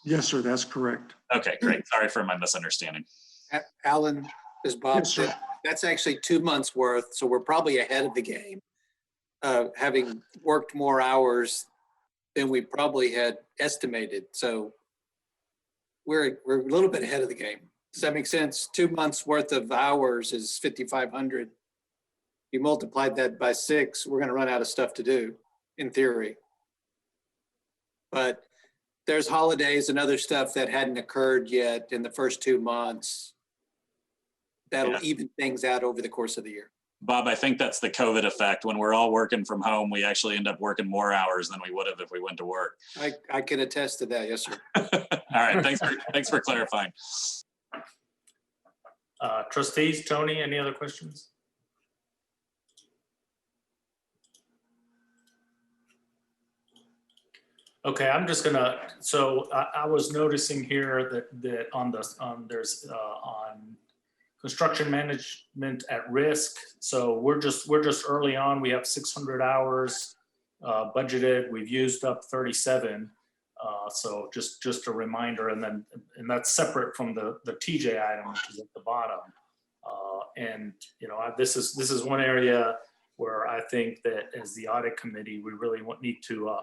Yes, sir, that's correct. Okay, great. Sorry for my misunderstanding. Alan, as Bob Yes, sir. said, that's actually 2 months worth. So we're probably ahead of the game, having worked more hours than we probably had estimated. So we're a little bit ahead of the game. Does that make sense? 2 months worth of hours is 5,500. You multiplied that by 6, we're going to run out of stuff to do, in theory. But there's holidays and other stuff that hadn't occurred yet in the first 2 months. That'll even things out over the course of the year. Bob, I think that's the COVID effect. When we're all working from home, we actually end up working more hours than we would have if we went to work. I can attest to that. Yes, sir. All right, thanks for clarifying. Trustees, Tony, any other questions? Okay, I'm just gonna, so I was noticing here that on construction management at risk. So we're just early on. We have 600 hours budgeted. We've used up 37. So just a reminder, and that's separate from the TJ item, which is at the bottom. And you know, this is one area where I think that as the audit committee, we really need to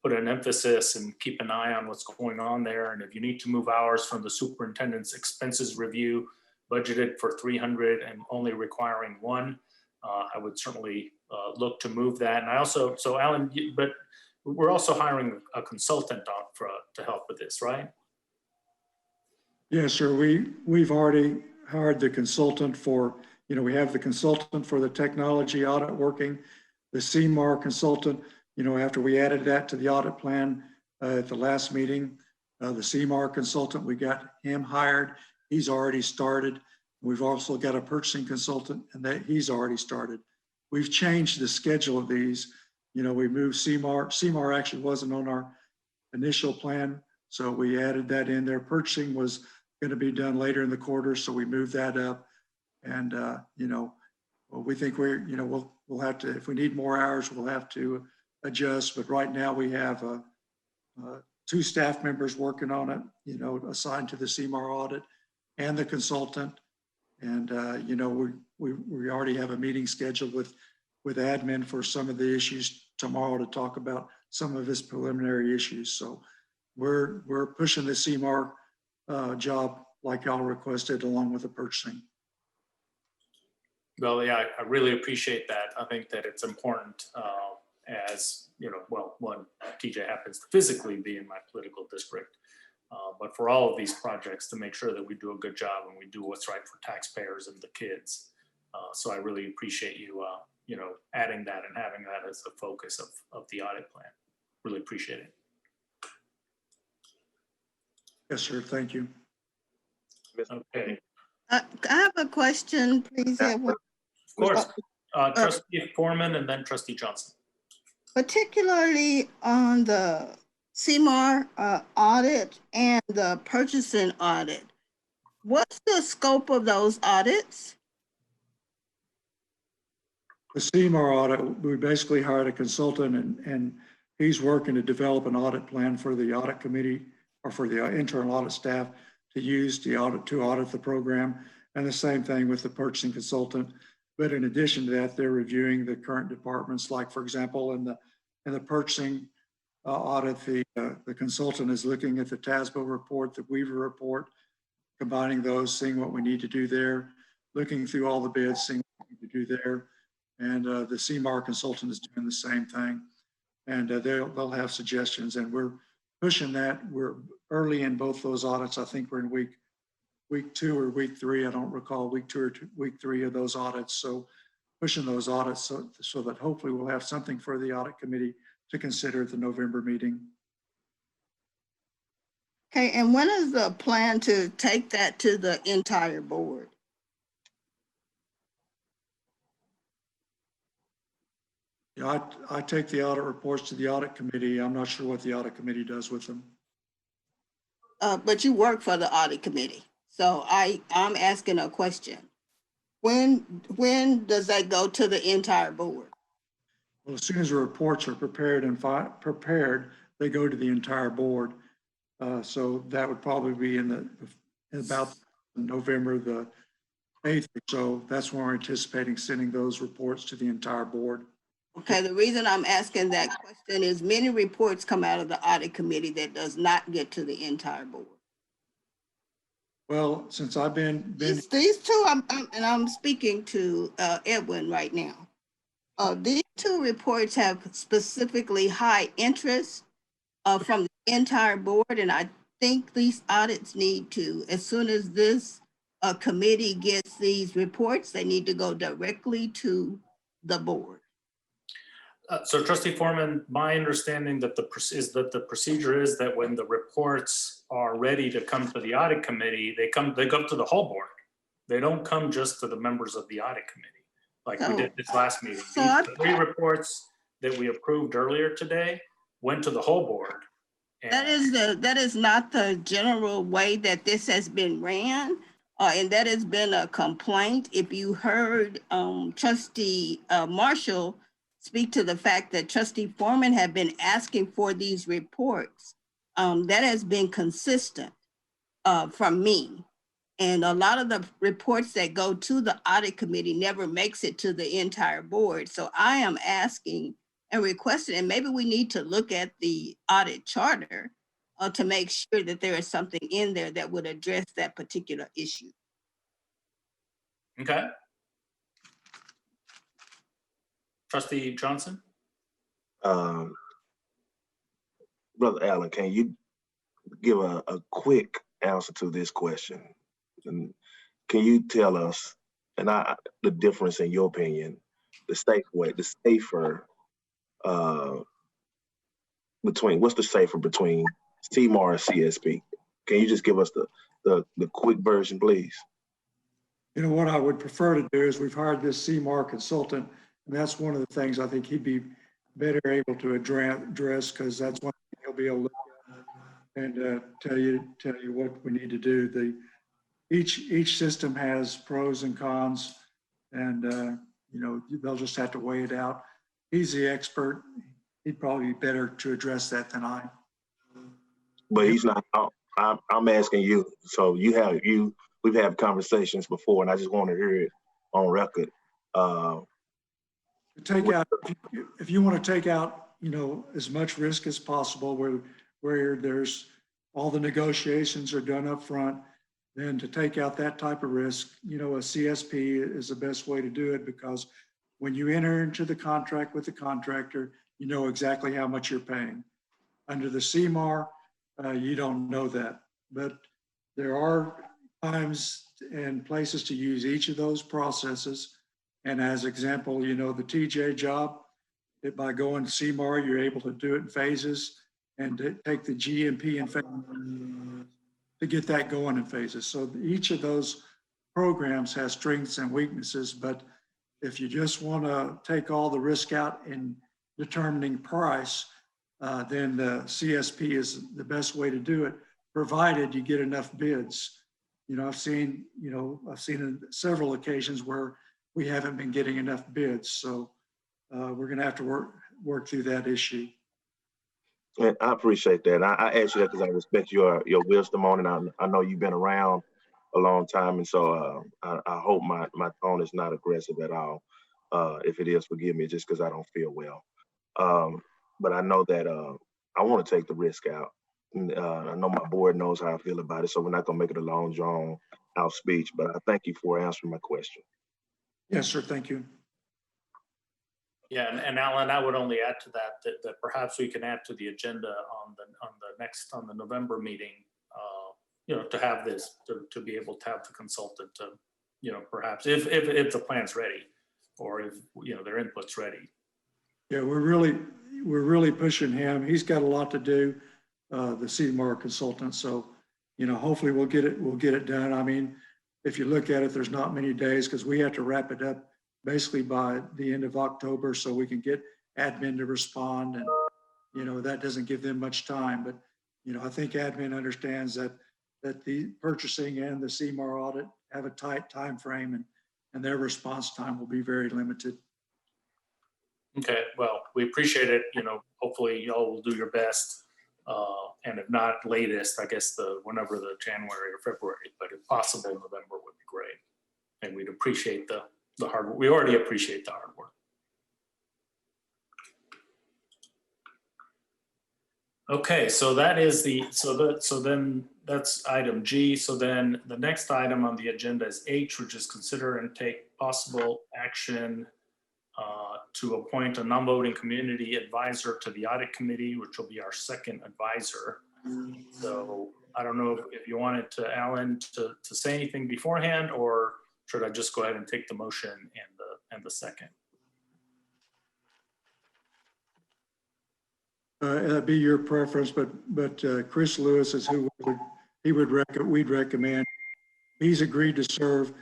put an emphasis and keep an eye on what's going on there. And if you need to move hours from the superintendent's expenses review, budgeted for 300 and only requiring 1, I would certainly look to move that. And so Alan, but we're also hiring a consultant to help with this, right? Yes, sir. We've already hired the consultant for, you know, we have the consultant for the technology audit working, the CMAR consultant, you know, after we added that to the audit plan at the last meeting, the CMAR consultant, we got him hired. He's already started. We've also got a purchasing consultant, and that he's already started. We've changed the schedule of these. You know, we moved CMAR. CMAR actually wasn't on our initial plan, so we added that in there. Purchasing was going to be done later in the quarter, so we moved that up. And you know, well, we think we'll have to, if we need more hours, we'll have to adjust. But right now we have 2 staff members working on it, you know, assigned to the CMAR audit and the consultant. And you know, we already have a meeting scheduled with admin for some of the issues tomorrow to talk about some of his preliminary issues. So we're pushing the CMAR job like y'all requested, along with the purchasing. Well, yeah, I really appreciate that. I think that it's important, as you know, well, one, TJ happens to physically be in my political district, but for all of these projects, to make sure that we do a good job and we do what's right for taxpayers and the kids. So I really appreciate you, you know, adding that and having that as the focus of the audit plan. Really appreciate it. Yes, sir. Thank you. Okay. I have a question, please, Edward. Of course. Trustee Foreman and then Trustee Johnson. Particularly on the CMAR audit and the purchasing audit, What's the scope of those audits? The CMAR audit, we basically hired a consultant and he's working to develop an audit plan for the audit committee or for the internal audit staff to use to audit the program. And the same thing with the purchasing consultant. But in addition to that, they're reviewing the current departments, like for example, in the purchasing audit, the consultant is looking at the TASBO report, the Weaver report, combining those, seeing what we need to do there, looking through all the bids, seeing what we need to do there. And the CMAR consultant is doing the same thing. And they'll have suggestions, and we're pushing that. We're early in both those audits. I think we're in week 2 or week 3. I don't recall, week 2 or week 3 of those audits. So pushing those audits so that hopefully we'll have something for the audit committee to consider at the November meeting. Okay, and when is the plan to take that to the entire board? Yeah, I take the audit reports to the audit committee. I'm not sure what the audit committee does with them. But you work for the audit committee. So I'm asking a question. When does that go to the entire board? Well, as soon as the reports are prepared, they go to the entire board. So that would probably be in about November the 8th or so. That's when we're anticipating sending those reports to the entire board. Okay, the reason I'm asking that question is many reports come out of the audit committee that does not get to the entire board. Well, since I've been These two, I'm speaking to Edwin right now. These two reports have specifically high interest from the entire board, and I think these audits need to, as soon as this committee gets these reports, they need to go directly to the board. So Trustee Foreman, my understanding that the procedure is that when the reports are ready to come to the audit committee, they go to the whole board. They don't come just to the members of the audit committee, like we did this last meeting. These 3 reports that we approved earlier today went to the whole board. That is not the general way that this has been ran, and that has been a complaint. If you heard Trustee Marshall speak to the fact that Trustee Foreman had been asking for these reports, that has been consistent from me. And a lot of the reports that go to the audit committee never makes it to the entire board. So I am asking and requesting, and maybe we need to look at the audit charter to make sure that there is something in there that would address that particular issue. Okay. Trustee Johnson? Brother Allen, can you give a quick answer to this question? And can you tell us, the difference in your opinion, what's the safer between CMAR and CSP? Can you just give us the quick version, please? You know, what I would prefer to do is we've hired this CMAR consultant, and that's one of the things I think he'd be better able to address, because that's one thing he'll be able to look at and tell you what we need to do. Each system has pros and cons, and you know, they'll just have to weigh it out. He's the expert. He'd probably be better to address that than I. But he's not. I'm asking you. So we've had conversations before, and I just want to hear it on record. If you want to take out, you know, as much risk as possible, where there's all the negotiations are done up front, then to take out that type of risk, you know, a CSP is the best way to do it, because when you enter into the contract with the contractor, you know exactly how much you're paying. Under the CMAR, you don't know that, but there are times and places to use each of those processes. And as example, you know, the TJ job, by going CMAR, you're able to do it in phases and to take the GMP in phases to get that going in phases. So each of those programs has strengths and weaknesses, but if you just want to take all the risk out in determining price, then the CSP is the best way to do it, provided you get enough bids. I've seen on several occasions where we haven't been getting enough bids. So we're going to have to work through that issue. And I appreciate that. I ask you that because I respect your wisdom on it. I know you've been around a long time, and so I hope my tone is not aggressive at all. If it is, forgive me, just because I don't feel well. But I know that I want to take the risk out. I know my board knows how I feel about it, so we're not going to make it a long, drawn out speech. But I thank you for answering my question. Yes, sir. Thank you. Yeah, and Alan, I would only add to that perhaps we can add to the agenda on the November meeting, to have this, to be able to have the consultant to, perhaps if the plan's ready, or if, their input's ready. Yeah, we're really pushing him. He's got a lot to do, the CMAR consultant. So, hopefully we'll get it done. I mean, if you look at it, there's not many days because we have to wrap it up basically by the end of October so we can get admin to respond. And, that doesn't give them much time. But, I think admin understands that the purchasing and the CMAR audit have a tight time frame, and their response time will be very limited. Okay, well, we appreciate it. Hopefully y'all will do your best. And if not latest, I guess whenever the January or February, but if possible, November would be great. And we'd appreciate the hard work. We already appreciate the hard work. Okay, so that is then that's item G. So then the next item on the agenda is H, which is consider and take possible action to appoint a non-voting community advisor to the audit committee, which will be our second advisor. So I don't know if you wanted to, Alan, to say anything beforehand, or should I just go ahead and take the motion and the second? That'd be your preference, but Chris Lewis is who we'd recommend. He's agreed to serve.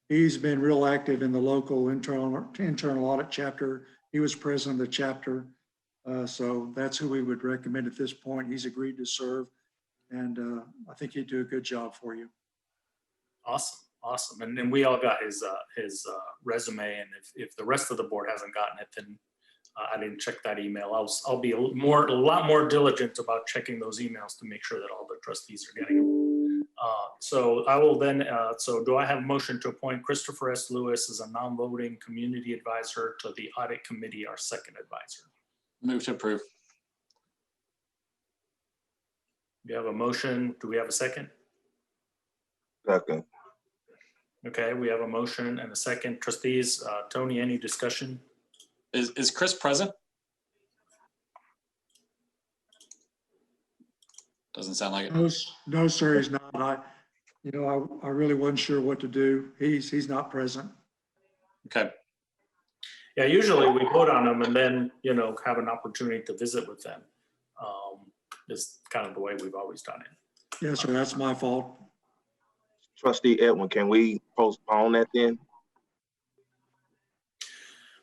He's been real active in the local internal audit chapter. He was president of the chapter. So that's who we would recommend at this point. He's agreed to serve, and I think he'd do a good job for you. Awesome. And then we all got his resume, and if the rest of the board hasn't gotten it, then I didn't check that email. I'll be a lot more diligent about checking those emails to make sure that all the trustees are getting them. So I will then, so do I have a motion to appoint Christopher S. Lewis as a non-voting community advisor to the audit committee, our second advisor? Move to approve. We have a motion. Do we have a second? Second. Okay, we have a motion and a second. Trustees, Tony, any discussion? Is Chris present? Doesn't sound like it. No, sir, he's not. I really wasn't sure what to do. He's not present. Okay. Yeah, usually we vote on them and then, have an opportunity to visit with them. Is kind of the way we've always done it. Yes, sir, that's my fault. Trustee Edwin, can we postpone that then?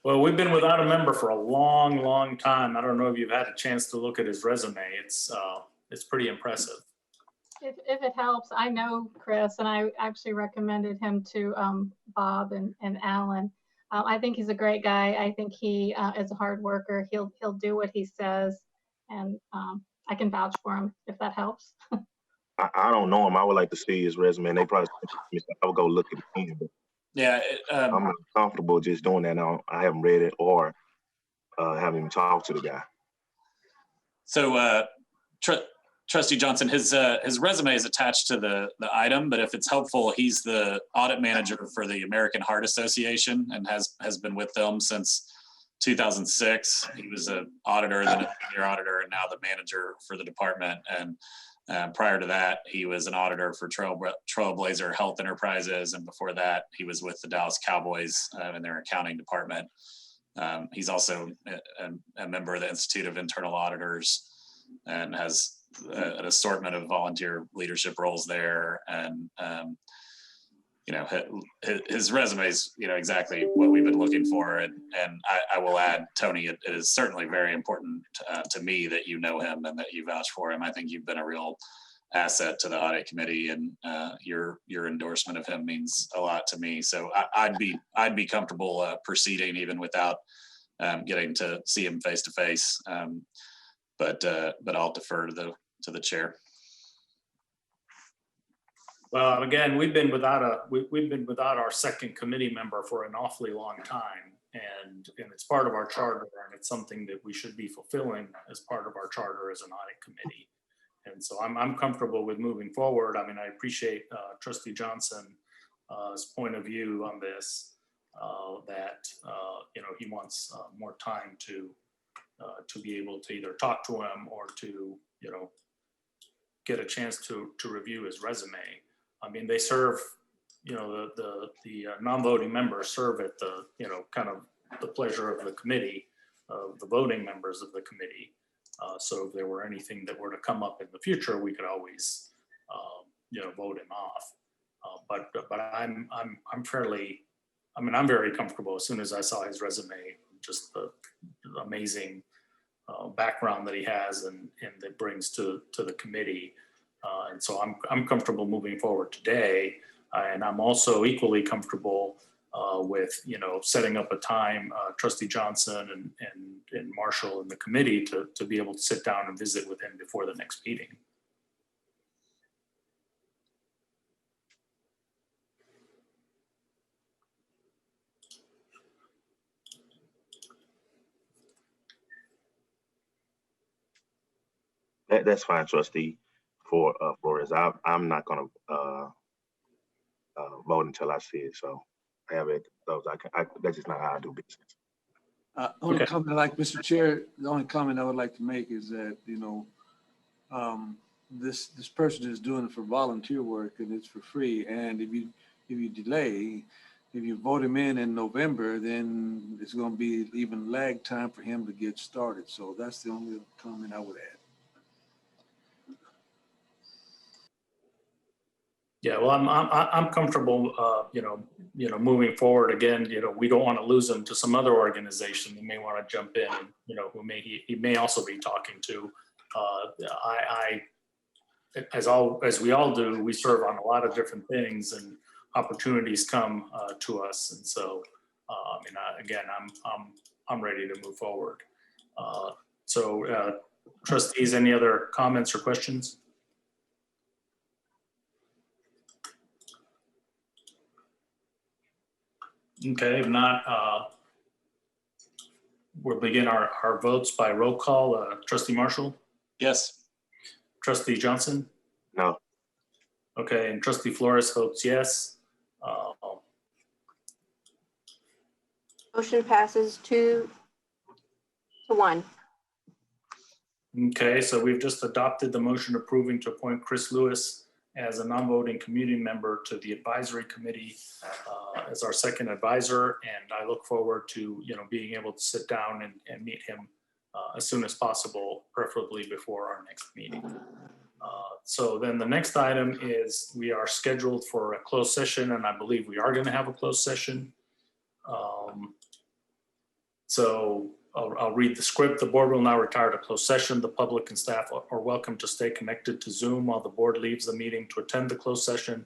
Well, we've been without a member for a long time. I don't know if you've had a chance to look at his resume. It's pretty impressive. If it helps, I know Chris, and I actually recommended him to Bob and Alan. I think he's a great guy. I think he is a hard worker. He'll do what he says, and I can vouch for him if that helps. I don't know him. I would like to see his resume, and they probably I would go look at it. But Yeah. I'm not comfortable just doing that now. I haven't read it or haven't even talked to the guy. So Trustee Johnson, his resume is attached to the item, but if it's helpful, he's the audit manager for the American Heart Association and has been with them since 2006. He was an auditor, then a senior auditor, and now the manager for the department. And prior to that, he was an auditor for Trailblazer Health Enterprises, and before that, he was with the Dallas Cowboys in their accounting department. He's also a member of the Institute of Internal Auditors and has an assortment of volunteer leadership roles there. And his resume is exactly what we've been looking for. And I will add, Tony, it is certainly very important to me that you know him and that you vouch for him. I think you've been a real asset to the audit committee, and your endorsement of him means a lot to me. So I'd be comfortable proceeding even without getting to see him face to face. But I'll defer to the chair. Well, again, we've been without our second committee member for an awfully long time, and it's part of our charter, and it's something that we should be fulfilling as part of our charter as an audit committee. And so I'm comfortable with moving forward. I mean, I appreciate Trustee Johnson's point of view on this, that he wants more time to be able to either talk to him or to get a chance to review his resume. I mean, they serve, the non-voting members serve at the kind of the pleasure of the committee, of the voting members of the committee. So if there were anything that were to come up in the future, we could always, vote him off. But I'm very comfortable. As soon as I saw his resume, just the amazing background that he has and that brings to the committee. And so I'm comfortable moving forward today. And I'm also equally comfortable with setting up a time, Trustee Johnson and Marshall and the committee to be able to sit down and visit with him before the next meeting. That's fine, Trustee Flores. I'm not gonna vote until I see it. So I have it. Those that's just not how I do business. Only comment, like Mr. Chair, the only comment I would like to make is that, this person is doing it for volunteer work and it's for free. And if you delay, if you vote him in November, then it's going to be even lag time for him to get started. So that's the only comment I would add. Yeah, well, I'm comfortable, moving forward. Again, we don't want to lose him to some other organization that may want to jump in, he may also be talking to. As we all do, we serve on a lot of different things, and opportunities come to us. And so, again, I'm ready to move forward. So, trustees, any other comments or questions? Okay, if not, we'll begin our votes by roll call. Trustee Marshall? Yes. Trustee Johnson? No. Okay, and Trustee Flores votes yes. Motion passes 2-1. Okay, so we've just adopted the motion approving to appoint Chris Lewis as a non-voting community member to the advisory committee as our second advisor. And I look forward to, being able to sit down and meet him as soon as possible, preferably before our next meeting. So then the next item is we are scheduled for a closed session, and I believe we are going to have a closed session. So I'll read the script. The board will now retire to closed session. The public and staff are welcome to stay connected to Zoom while the board leaves the meeting to attend the closed session.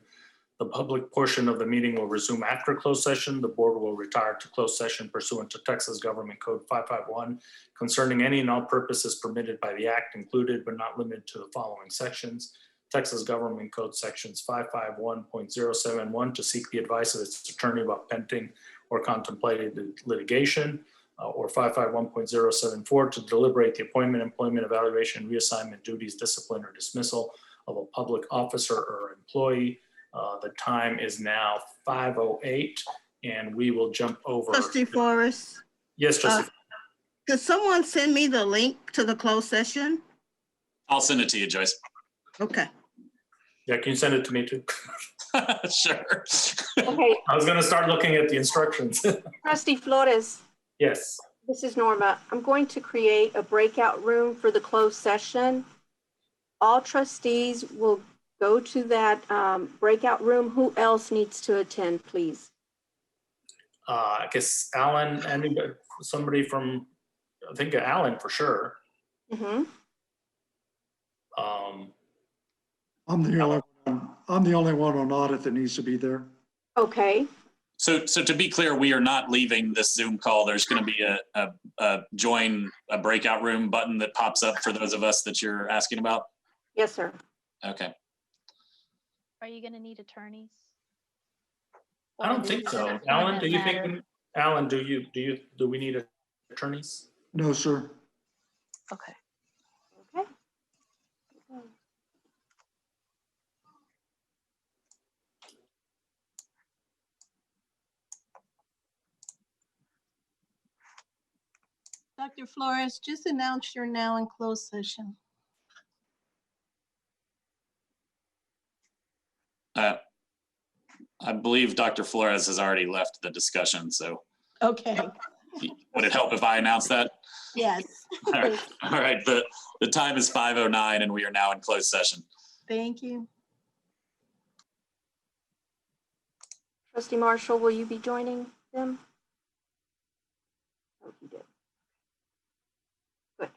The public portion of the meeting will resume after closed session. The board will retire to closed session pursuant to Texas Government Code 551 concerning any and all purposes permitted by the act, included but not limited to the following sections. Texas Government Code sections 551.071 to seek the advice of its attorney about pending or contemplated litigation, or 551.074 to deliberate the appointment, employment, evaluation, reassignment, duties, discipline, or dismissal of a public officer or employee. The time is now 5:08, and we will jump over. Trustee Flores, Yes, Trustee. could someone send me the link to the closed session? I'll send it to you, Joyce. Okay. Yeah, can you send it to me too? Sure. Okay, I was going to start looking at the instructions. Trustee Flores, Yes. this is Norma. I'm going to create a breakout room for the closed session. All trustees will go to that breakout room. Who else needs to attend, please? I guess Alan, anybody, somebody from, I think Alan for sure. Mm-hmm. I'm the only one on audit that needs to be there. Okay, So to be clear, we are not leaving this Zoom call. There's going to be a join a breakout room button that pops up for those of us that you're asking about. yes, sir. Okay. Are you gonna need attorneys? I Or don't think does so. an Alan, appointment do you matter? think, Alan, do we need attorneys? No, sir. Okay. Okay. Dr. Flores, just announce you're now in closed session. I believe Dr. Flores has already left the discussion, so Okay, would it help if I announce that? yes, All right. All right. The time is 5:09 and we are now in closed session. thank you. Trustee Marshall, will you be joining them? Oh, he did. Good.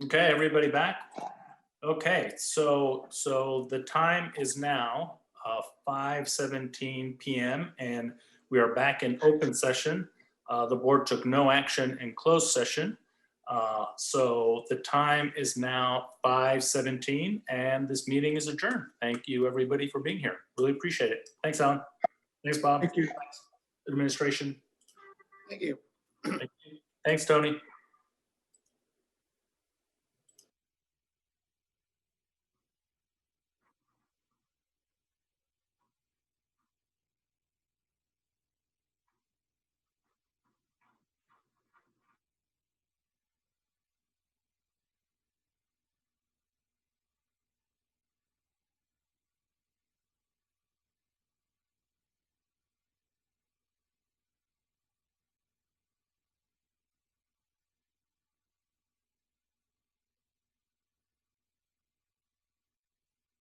Okay, everybody back? Okay, so the time is now 5:17 PM and we are back in open session. The board took no action in closed session. So the time is now 5:17 and this meeting is adjourned. Thank you, everybody, for being here. Really appreciate it. Thanks, Alan. Thanks, Bob. Thank you. Thanks, administration. Thank you. Thanks, Tony.